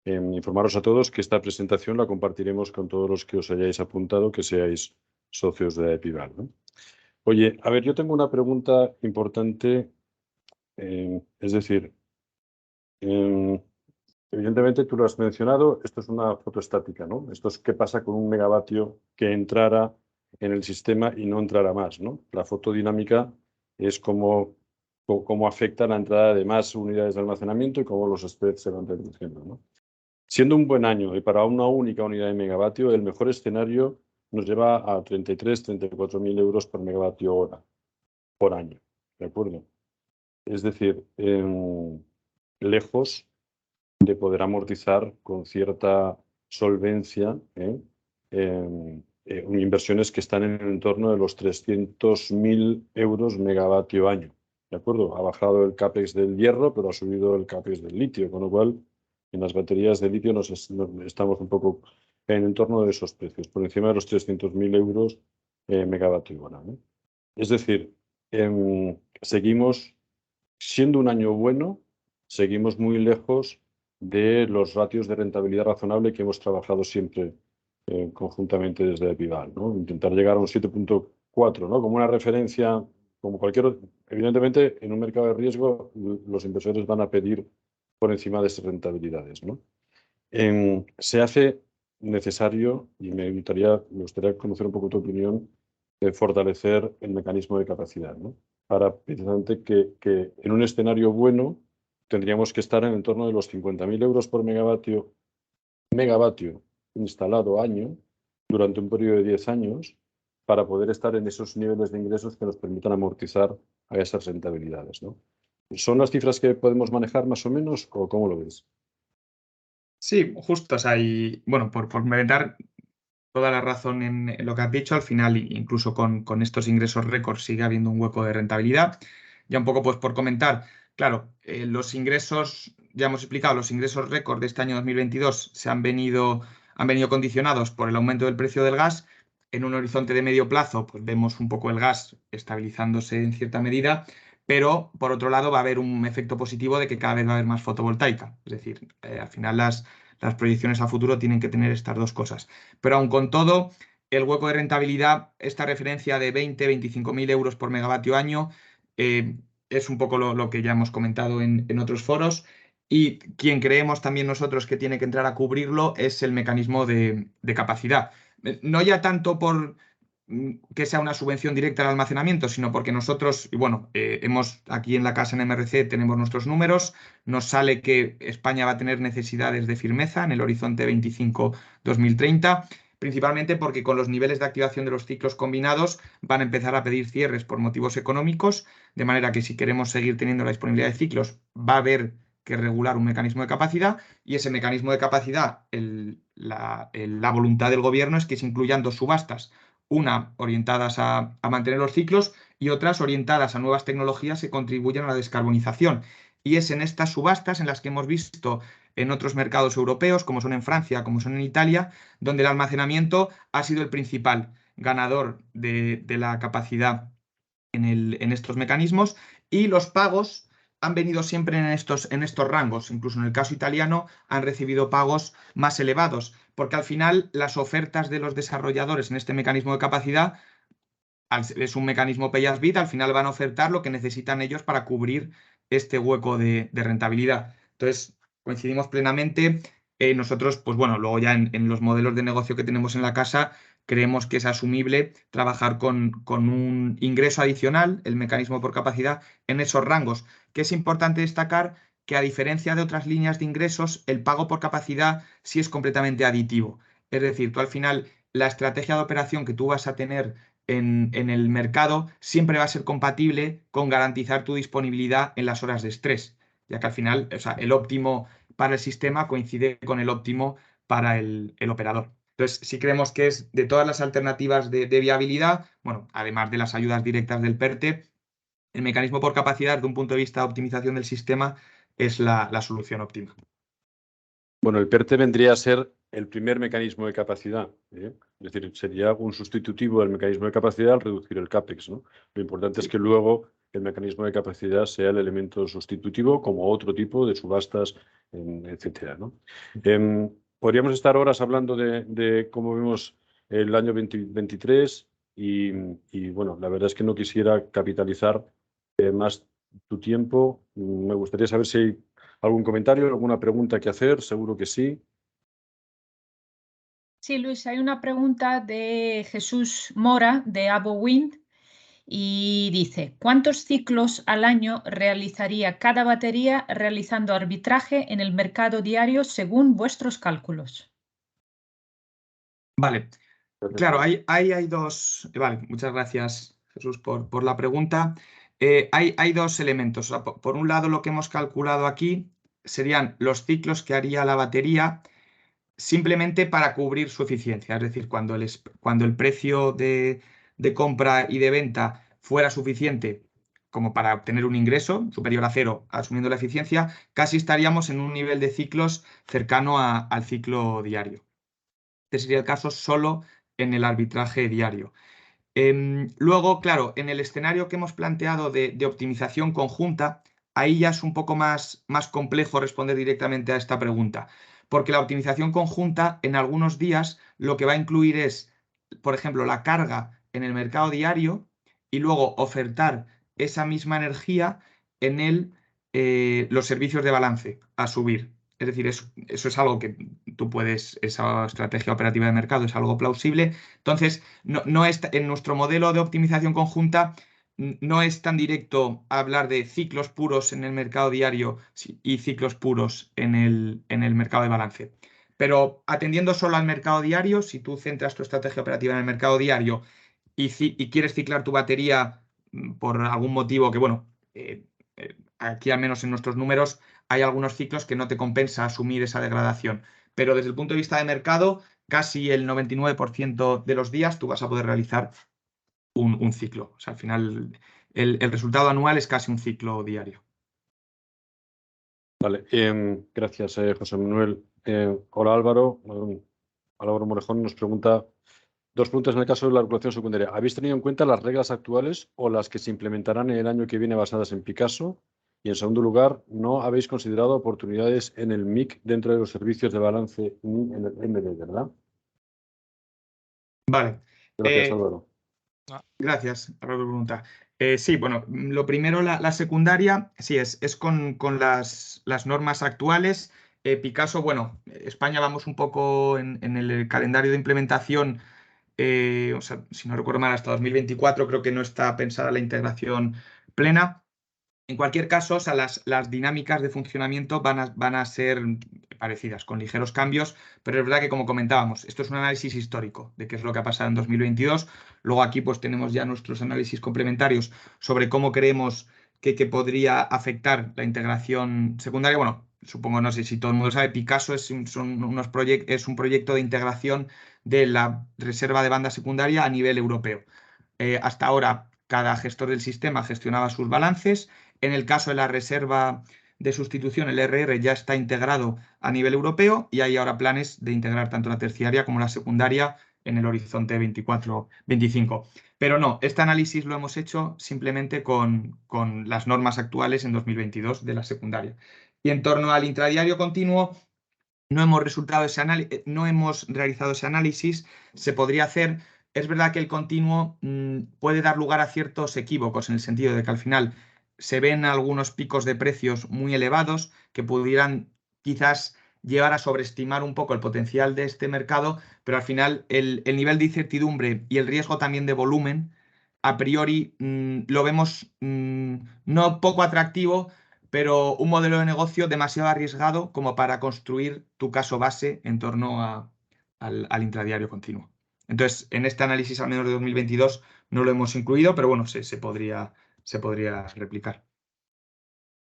Informaros a todos que esta presentación la compartiremos con todos los que os hayáis apuntado, que seáis socios de Epival, ¿no? Oye, a ver, yo tengo una pregunta importante, es decir, evidentemente tú lo has mencionado, esto es una foto estática, ¿no? Esto es qué pasa con 1 megavatio que entrara en el sistema y no entrara más, ¿no? La foto dinámica es cómo afecta la entrada de más unidades de almacenamiento y cómo los spreads se van reduciendo, ¿no? Siendo un buen año y para una única unidad de megavatio, el mejor escenario nos lleva a 33.000-34.000 euros por megavatio hora por año, ¿de acuerdo? Es decir, lejos de poder amortizar con cierta solvencia inversiones que están en el entorno de los 300.000 euros megavatio año, ¿de acuerdo? Ha bajado el CAPEX del hierro, pero ha subido el CAPEX del litio, con lo cual en las baterías de litio estamos un poco en el entorno de esos precios, por encima de los 300.000 euros megavatio hora, ¿no? Es decir, seguimos siendo un año bueno, seguimos muy lejos de los ratios de rentabilidad razonable que hemos trabajado siempre conjuntamente desde Epival, ¿no? Intentar llegar a un 7.4, ¿no? Como una referencia, como cualquier... Evidentemente, en un mercado de riesgo, los inversores van a pedir por encima de esas rentabilidades, ¿no? Se hace necesario, y me gustaría conocer un poco tu opinión, fortalecer el mecanismo de capacidad, ¿no? Para precisamente que en un escenario bueno tendríamos que estar en el entorno de los 50.000 euros por megavatio instalado año durante un periodo de 10 años para poder estar en esos niveles de ingresos que nos permitan amortizar a esas rentabilidades, ¿no? ¿Son las cifras que podemos manejar más o menos o cómo lo ves? Sí, justo, o sea, y bueno, por complementar toda la razón en lo que has dicho, al final, incluso con estos ingresos récord, sigue habiendo un hueco de rentabilidad. Ya un poco, pues por comentar, claro, los ingresos, ya hemos explicado, los ingresos récord de este año 2022 han venido condicionados por el aumento del precio del gas. En un horizonte de medio plazo, pues vemos un poco el gas estabilizándose en cierta medida, pero por otro lado va a haber un efecto positivo de que cada vez va a haber más fotovoltaica. Es decir, al final las proyecciones a futuro tienen que tener estas dos cosas. Pero aun con todo, el hueco de rentabilidad, esta referencia de 20-25.000 euros por megavatio año, es un poco lo que ya hemos comentado en otros foros. Y quien creemos también nosotros que tiene que entrar a cubrirlo es el mecanismo de capacidad. No ya tanto por que sea una subvención directa al almacenamiento, sino porque nosotros, y bueno, hemos aquí en la casa en MRC tenemos nuestros números, nos sale que España va a tener necesidades de firmeza en el horizonte 25-2030, principalmente porque con los niveles de activación de los ciclos combinados van a empezar a pedir cierres por motivos económicos, de manera que si queremos seguir teniendo la disponibilidad de ciclos, va a haber que regular un mecanismo de capacidad, y ese mecanismo de capacidad, la voluntad del gobierno es que se incluyan dos subastas, una orientadas a mantener los ciclos y otras orientadas a nuevas tecnologías que contribuyan a la descarbonización. Y es en estas subastas en las que hemos visto en otros mercados europeos, como son en Francia, como son en Italia, donde el almacenamiento ha sido el principal ganador de la capacidad en estos mecanismos, y los pagos han venido siempre en estos rangos. Incluso en el caso italiano han recibido pagos más elevados, porque al final las ofertas de los desarrolladores en este mecanismo de capacidad, es un mecanismo pay as bid, al final van a ofertar lo que necesitan ellos para cubrir este hueco de rentabilidad. Entonces, coincidimos plenamente. Nosotros, pues bueno, luego ya en los modelos de negocio que tenemos en la casa, creemos que es asumible trabajar con un ingreso adicional, el mecanismo por capacidad, en esos rangos. Que es importante destacar que, a diferencia de otras líneas de ingresos, el pago por capacidad sí es completamente aditivo. Es decir, tú al final, la estrategia de operación que tú vas a tener en el mercado siempre va a ser compatible con garantizar tu disponibilidad en las horas de estrés, ya que al final, o sea, el óptimo para el sistema coincide con el óptimo para el operador. Entonces, sí creemos que es de todas las alternativas de viabilidad, bueno, además de las ayudas directas del PERTE, el mecanismo por capacidad, desde un punto de vista de optimización del sistema, es la solución óptima. Bueno, el PERTE vendría a ser el primer mecanismo de capacidad, ¿eh? Es decir, sería un sustitutivo del mecanismo de capacidad al reducir el CAPEX, ¿no? Lo importante es que luego el mecanismo de capacidad sea el elemento sustitutivo, como otro tipo de subastas, etcétera, ¿no? Podríamos estar horas hablando de cómo vemos el año 2023 y, bueno, la verdad es que no quisiera capitalizar más tu tiempo. Me gustaría saber si hay algún comentario, alguna pregunta que hacer. Seguro que sí. Sí, Luis, hay una pregunta de Jesús Mora de AboWind y dice: ¿cuántos ciclos al año realizaría cada batería realizando arbitraje en el mercado diario según vuestros cálculos? Vale, claro, hay dos. Vale, muchas gracias, Jesús, por la pregunta. Hay dos elementos. O sea, por un lado, lo que hemos calculado aquí serían los ciclos que haría la batería simplemente para cubrir su eficiencia. Es decir, cuando el precio de compra y de venta fuera suficiente como para obtener un ingreso superior a cero, asumiendo la eficiencia, casi estaríamos en un nivel de ciclos cercano al ciclo diario. Este sería el caso solo en el arbitraje diario. Luego, claro, en el escenario que hemos planteado de optimización conjunta, ahí ya es un poco más complejo responder directamente a esta pregunta, porque la optimización conjunta en algunos días lo que va a incluir es, por ejemplo, la carga en el mercado diario y luego ofertar esa misma energía en los servicios de balance a subir. Es decir, eso es algo que tú puedes, esa estrategia operativa de mercado es algo plausible. Entonces, no en nuestro modelo de optimización conjunta no es tan directo hablar de ciclos puros en el mercado diario y ciclos puros en el mercado de balance. Pero atendiendo solo al mercado diario, si tú centras tu estrategia operativa en el mercado diario y quieres ciclar tu batería por algún motivo que, bueno, aquí al menos en nuestros números hay algunos ciclos que no te compensa asumir esa degradación. Pero desde el punto de vista de mercado, casi el 99% de los días tú vas a poder realizar un ciclo. O sea, al final el resultado anual es casi un ciclo diario. Vale, gracias, José Manuel. Hola, Álvaro. Álvaro Morejón nos pregunta dos preguntas en el caso de la regulación secundaria. ¿Habéis tenido en cuenta las reglas actuales o las que se implementarán en el año que viene basadas en Picasso? Y en segundo lugar, ¿no habéis considerado oportunidades en el MIC dentro de los servicios de balance en el MD, verdad? Vale. Gracias, Álvaro. Gracias por la pregunta. Sí, bueno, lo primero, la secundaria, sí, es con las normas actuales. Picasso, bueno, España vamos un poco en el calendario de implementación, o sea, si no recuerdo mal, hasta 2024 creo que no está pensada la integración plena. En cualquier caso, o sea, las dinámicas de funcionamiento van a ser parecidas, con ligeros cambios, pero es verdad que, como comentábamos, esto es un análisis histórico de qué es lo que ha pasado en 2022. Luego aquí pues tenemos ya nuestros análisis complementarios sobre cómo creemos que podría afectar la integración secundaria. Bueno, supongo, no sé si todo el mundo sabe, Picasso es un proyecto de integración de la reserva de banda secundaria a nivel europeo. Hasta ahora, cada gestor del sistema gestionaba sus balances. En el caso de la reserva de sustitución, el RR ya está integrado a nivel europeo y hay ahora planes de integrar tanto la terciaria como la secundaria en el horizonte 24-25. Pero no, este análisis lo hemos hecho simplemente con las normas actuales en 2022 de la secundaria. Y en torno al intradiario continuo, no hemos realizado ese análisis, se podría hacer. Es verdad que el continuo puede dar lugar a ciertos equívocos, en el sentido de que al final se ven algunos picos de precios muy elevados que pudieran quizás llevar a sobreestimar un poco el potencial de este mercado, pero al final el nivel de incertidumbre y el riesgo también de volumen, a priori lo vemos no poco atractivo, pero un modelo de negocio demasiado arriesgado como para construir tu caso base en torno al intradiario continuo. Entonces, en este análisis, al menos de 2022, no lo hemos incluido, pero bueno, se podría replicar.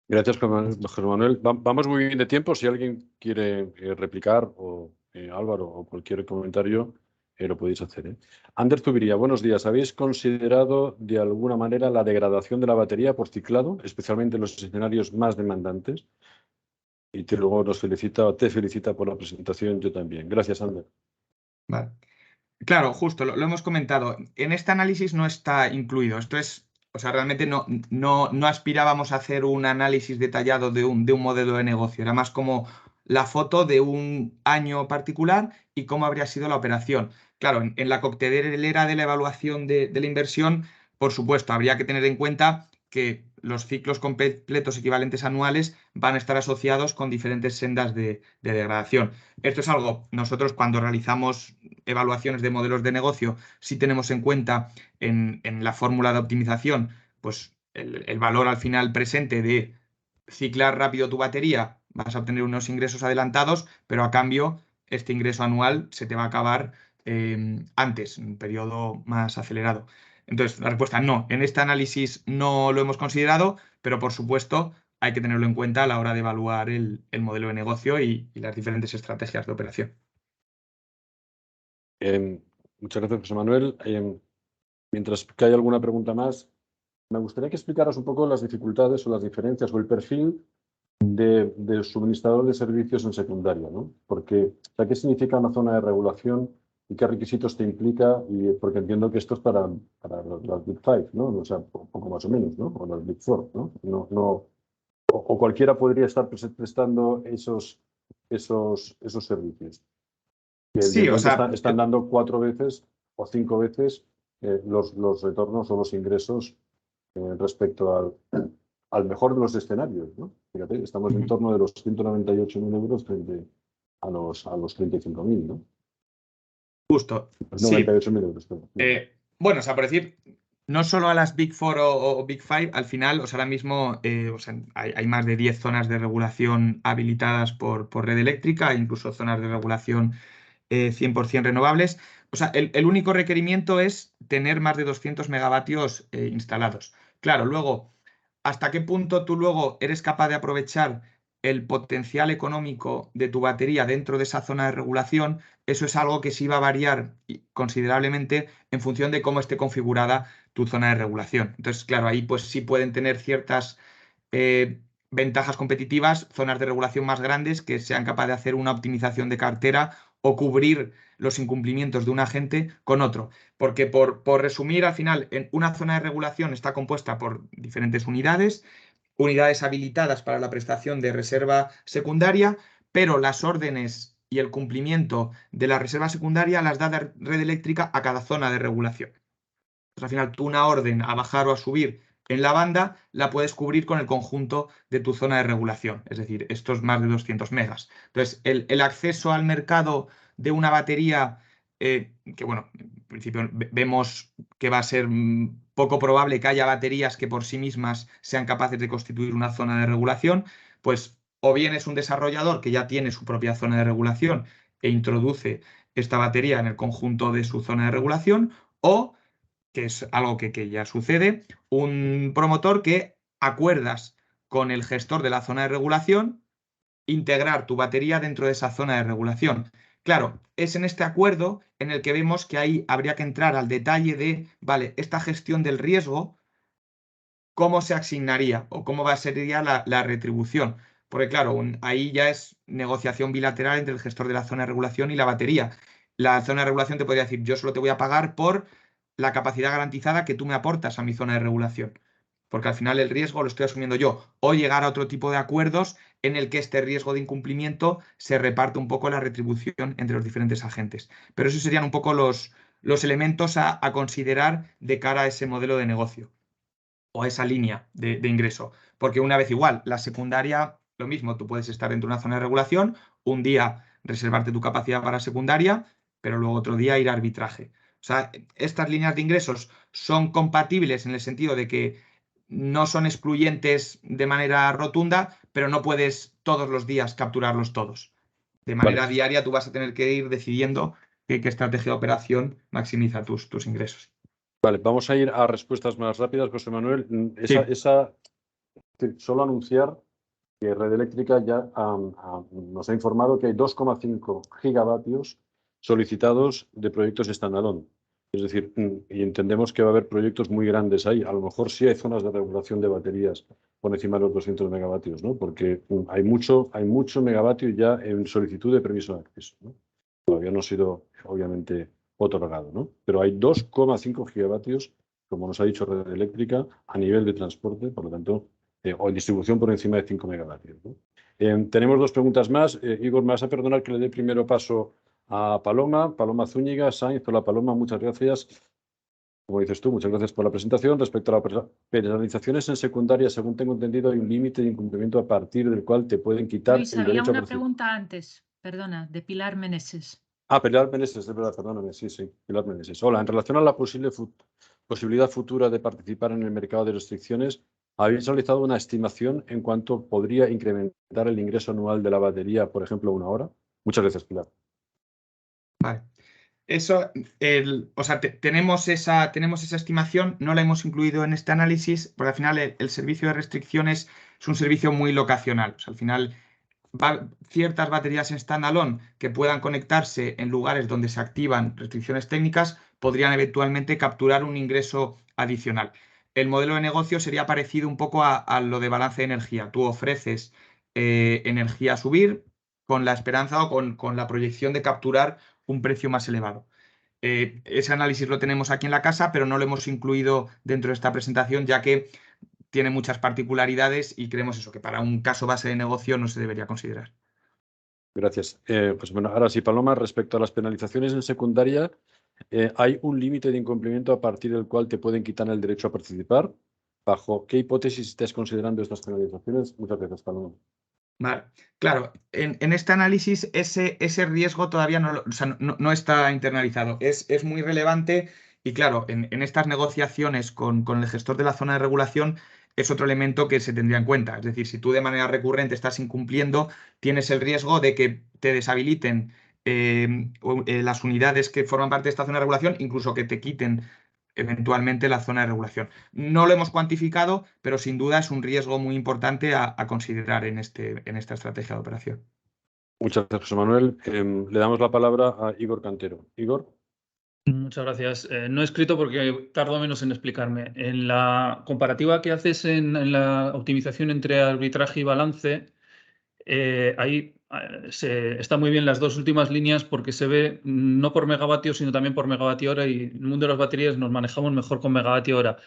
Gracias, José Manuel. Vamos muy bien de tiempo. Si alguien quiere replicar, o Álvaro, o cualquier comentario, lo podéis hacer. Ander Zubiría, buenos días. ¿Habéis considerado de alguna manera la degradación de la batería por ciclado, especialmente en los escenarios más demandantes? Y luego te felicita por la presentación, yo también. Gracias, Ander. Vale. Claro, justo, lo hemos comentado. En este análisis no está incluido. Esto es, o sea, realmente no aspirábamos a hacer un análisis detallado de un modelo de negocio. Era más como la foto de un año particular y cómo habría sido la operación. Claro, en la coctelera de la evaluación de la inversión, por supuesto, habría que tener en cuenta que los ciclos completos equivalentes anuales van a estar asociados con diferentes sendas de degradación. Esto es algo, nosotros cuando realizamos evaluaciones de modelos de negocio, sí tenemos en cuenta en la fórmula de optimización, pues el valor al final presente de ciclar rápido tu batería, vas a obtener unos ingresos adelantados, pero a cambio este ingreso anual se te va a acabar antes, en un periodo más acelerado. Entonces, la respuesta no. En este análisis no lo hemos considerado, pero por supuesto hay que tenerlo en cuenta a la hora de evaluar el modelo de negocio y las diferentes estrategias de operación. Muchas gracias, José Manuel. Mientras que hay alguna pregunta más, me gustaría que explicaras un poco las dificultades o las diferencias o el perfil de suministrador de servicios en secundaria, ¿no? Porque, o sea, ¿qué significa una zona de regulación y qué requisitos te implica? Porque entiendo que esto es para las Big Five, ¿no? O sea, poco más o menos, ¿no? O las Big Four, ¿no? O cualquiera podría estar prestando esos servicios. Sí, o sea, están dando 4 veces o 5 veces los retornos o los ingresos respecto al mejor de los escenarios, ¿no? Fíjate, estamos en torno de los 198.000 euros frente a los 35.000, ¿no? Justo. 98.000 euros. Bueno, o sea, por decir, no solo a las Big Four o Big Five, al final, o sea, ahora mismo o sea, hay más de 10 zonas de regulación habilitadas por red eléctrica, incluso zonas de regulación 100% renovables. O sea, el único requerimiento es tener más de 200 megavatios instalados. Claro, luego, ¿hasta qué punto tú luego eres capaz de aprovechar el potencial económico de tu batería dentro de esa zona de regulación? Eso es algo que sí va a variar considerablemente en función de cómo esté configurada tu zona de regulación. Entonces, claro, ahí pues sí pueden tener ciertas ventajas competitivas, zonas de regulación más grandes que sean capaces de hacer una optimización de cartera o cubrir los incumplimientos de un agente con otro. Porque por resumir, al final, en una zona de regulación está compuesta por diferentes unidades habilitadas para la prestación de reserva secundaria, pero las órdenes y el cumplimiento de la reserva secundaria las da la red eléctrica a cada zona de regulación. Pues al final, tú una orden a bajar o a subir en la banda la puedes cubrir con el conjunto de tu zona de regulación, es decir, estos más de 200 megas. Entonces, el acceso al mercado de una batería que, bueno, en principio vemos que va a ser poco probable que haya baterías que por sí mismas sean capaces de constituir una zona de regulación, pues o bien es un desarrollador que ya tiene su propia zona de regulación e introduce esta batería en el conjunto de su zona de regulación, o, que es algo que ya sucede, un promotor que acuerdas con el gestor de la zona de regulación integrar tu batería dentro de esa zona de regulación. Claro, es en este acuerdo en el que vemos que ahí habría que entrar al detalle de, vale, esta gestión del riesgo, ¿cómo se asignaría o cómo sería la retribución? Porque claro, ahí ya es negociación bilateral entre el gestor de la zona de regulación y la batería. La zona de regulación te podría decir, yo solo te voy a pagar por la capacidad garantizada que tú me aportas a mi zona de regulación. Porque al final el riesgo lo estoy asumiendo yo. O llegar a otro tipo de acuerdos en el que este riesgo de incumplimiento se reparte un poco la retribución entre los diferentes agentes. Pero esos serían un poco los elementos a considerar de cara a ese modelo de negocio o a esa línea de ingreso. Porque una vez igual, la secundaria, lo mismo, tú puedes estar dentro de una zona de regulación, un día reservarte tu capacidad para secundaria, pero luego otro día ir a arbitraje. O sea, estas líneas de ingresos son compatibles en el sentido de que no son excluyentes de manera rotunda, pero no puedes todos los días capturarlos todos. De manera Vale. diaria tú vas a tener que ir decidiendo qué estrategia de operación maximiza tus ingresos. Vale, vamos a ir a respuestas más rápidas, José Manuel. Sí. Solo anunciar que Red Eléctrica ya nos ha informado que hay 2,5 gigavatios solicitados de proyectos standalone. Es decir, y entendemos que va a haber proyectos muy grandes ahí. A lo mejor sí hay zonas de regulación de baterías por encima de los 200 megavatios, ¿no? Porque hay mucho megavatio ya en solicitud de permiso de acceso, ¿no? Todavía no ha sido, obviamente, otorgado, ¿no? Pero hay 2,5 gigavatios, como nos ha dicho Red Eléctrica, a nivel de transporte, por lo tanto, o en distribución por encima de 5 megavatios, ¿no? Tenemos dos preguntas más. Igor, me vas a perdonar que le dé primero paso a Paloma Zúñiga. Sainz, hola Paloma, muchas gracias. Como dices tú, muchas gracias por la presentación. Respecto a las penalizaciones en secundaria, según tengo entendido, hay un límite de incumplimiento a partir del cual te pueden quitar Luis, el había derecho a una participar. pregunta antes, perdona, de Pilar Meneses. Pilar Meneses, es verdad, perdóname, sí, Pilar Meneses. Hola, en relación a la posibilidad futura de participar en el mercado de restricciones, ¿habéis realizado una estimación en cuánto podría incrementar el ingreso anual de la batería, por ejemplo, una hora? Muchas gracias, Pilar. Vale. Eso, tenemos esa estimación, no la hemos incluido en este análisis, porque al final el servicio de restricciones es un servicio muy locacional. O sea, al final, ciertas baterías en standalone que puedan conectarse en lugares donde se activan restricciones técnicas podrían eventualmente capturar un ingreso adicional. El modelo de negocio sería parecido un poco a lo de balance de energía. Tú ofreces energía a subir con la esperanza o con la proyección de capturar un precio más elevado. Ese análisis lo tenemos aquí en la casa, pero no lo hemos incluido dentro de esta presentación, ya que tiene muchas particularidades y creemos eso, que para un caso base de negocio no se debería considerar. Gracias. Pues bueno, ahora sí, Paloma, respecto a las penalizaciones en secundaria, ¿hay un límite de incumplimiento a partir del cual te pueden quitar el derecho a participar? ¿Bajo qué hipótesis estás considerando estas penalizaciones? Muchas gracias, Paloma. Vale. Claro, en este análisis ese riesgo todavía no está internalizado. Es muy relevante y claro, en estas negociaciones con el gestor de la zona de regulación es otro elemento que se tendría en cuenta. Es decir, si tú de manera recurrente estás incumpliendo, tienes el riesgo de que te deshabiliten las unidades que forman parte de esta zona de regulación, incluso que te quiten eventualmente la zona de regulación. No lo hemos cuantificado, pero sin duda es un riesgo muy importante a considerar en esta estrategia de operación. Muchas gracias, José Manuel. Le damos la palabra a Igor Cantero. Igor. Muchas gracias. No he escrito porque tardo menos en explicarme. En la comparativa que haces en la optimización entre arbitraje y balance, ahí está muy bien las dos últimas líneas porque se ve no por megavatio, sino también por megavatio hora, y en el mundo de las baterías nos manejamos mejor con megavatio hora.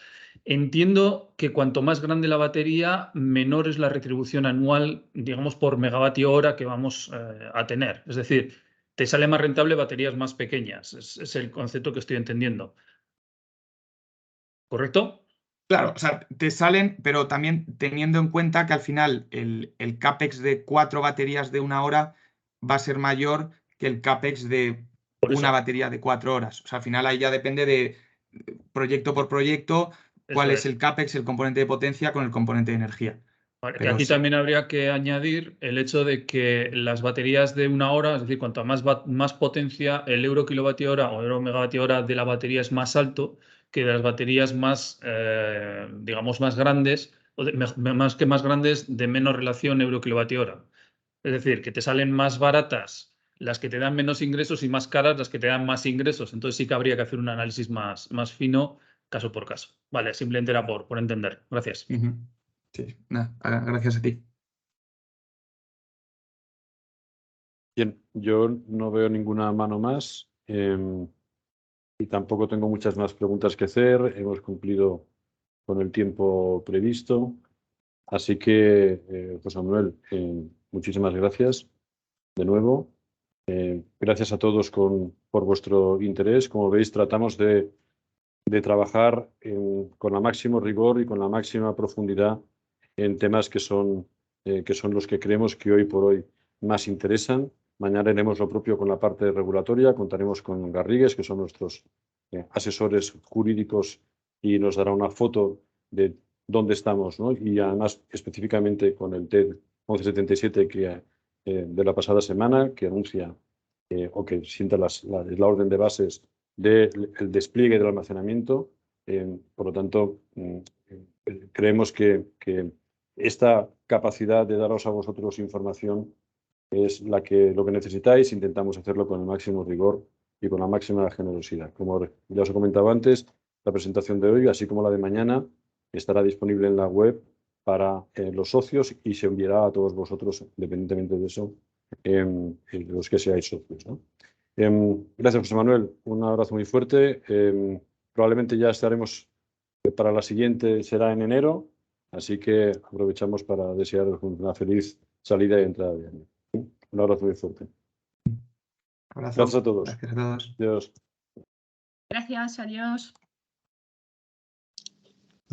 Entiendo que cuanto más grande la batería, menor es la retribución anual, digamos, por megavatio hora que vamos a tener. Es decir, te sale más rentable baterías más pequeñas. Es el concepto que estoy entendiendo. ¿Correcto? Claro, o sea, te salen, pero también teniendo en cuenta que al final el CAPEX de 4 baterías de 1 hora va a ser mayor que el CAPEX de una batería de 4 horas. O sea, al final ahí ya depende de proyecto por proyecto cuál Eso es el CAPEX, el componente de potencia con el componente de energía. Vale, que Pero aquí sí. también habría que añadir el hecho de que las baterías de 1 hora, es decir, cuanto más potencia, el euro kilovatio hora o euro megavatio hora de la batería es más alto que de las baterías más, digamos, más grandes, o más grandes, de menos relación euro kilovatio hora. Es decir, que te salen más baratas las que te dan menos ingresos y más caras las que te dan más ingresos. Entonces sí que habría que hacer un análisis más fino, caso por caso. Vale, simplemente era por entender. Gracias. Sí, nada, gracias a ti. Bien, yo no veo ninguna mano más y tampoco tengo muchas más preguntas que hacer. Hemos cumplido con el tiempo previsto. Así que, José Manuel, muchísimas gracias de nuevo. Gracias a todos por vuestro interés. Como veis, tratamos de trabajar con el máximo rigor y con la máxima profundidad en temas que son los que creemos que hoy por hoy más interesan. Mañana haremos lo propio con la parte regulatoria. Contaremos con Garrigues, que son nuestros asesores jurídicos, y nos dará una foto de dónde estamos, ¿no? Y además específicamente con el TED 1177 de la pasada semana, que anuncia o que sienta la orden de bases del despliegue del almacenamiento. Por lo tanto, creemos que esta capacidad de daros a vosotros información es lo que necesitáis. Intentamos hacerlo con el máximo rigor y con la máxima generosidad. Como ya os he comentado antes, la presentación de hoy, así como la de mañana, estará disponible en la web para los socios y se enviará a todos vosotros, independientemente de eso, los que seáis socios, ¿no? Gracias, José Manuel. Un abrazo muy fuerte. Probablemente ya estaremos para la siguiente, será en enero, así que aprovechamos para desearos una feliz salida y entrada de año. Un abrazo muy fuerte. Abrazo. Gracias a todos. Gracias a todos. Adiós. Gracias, adiós.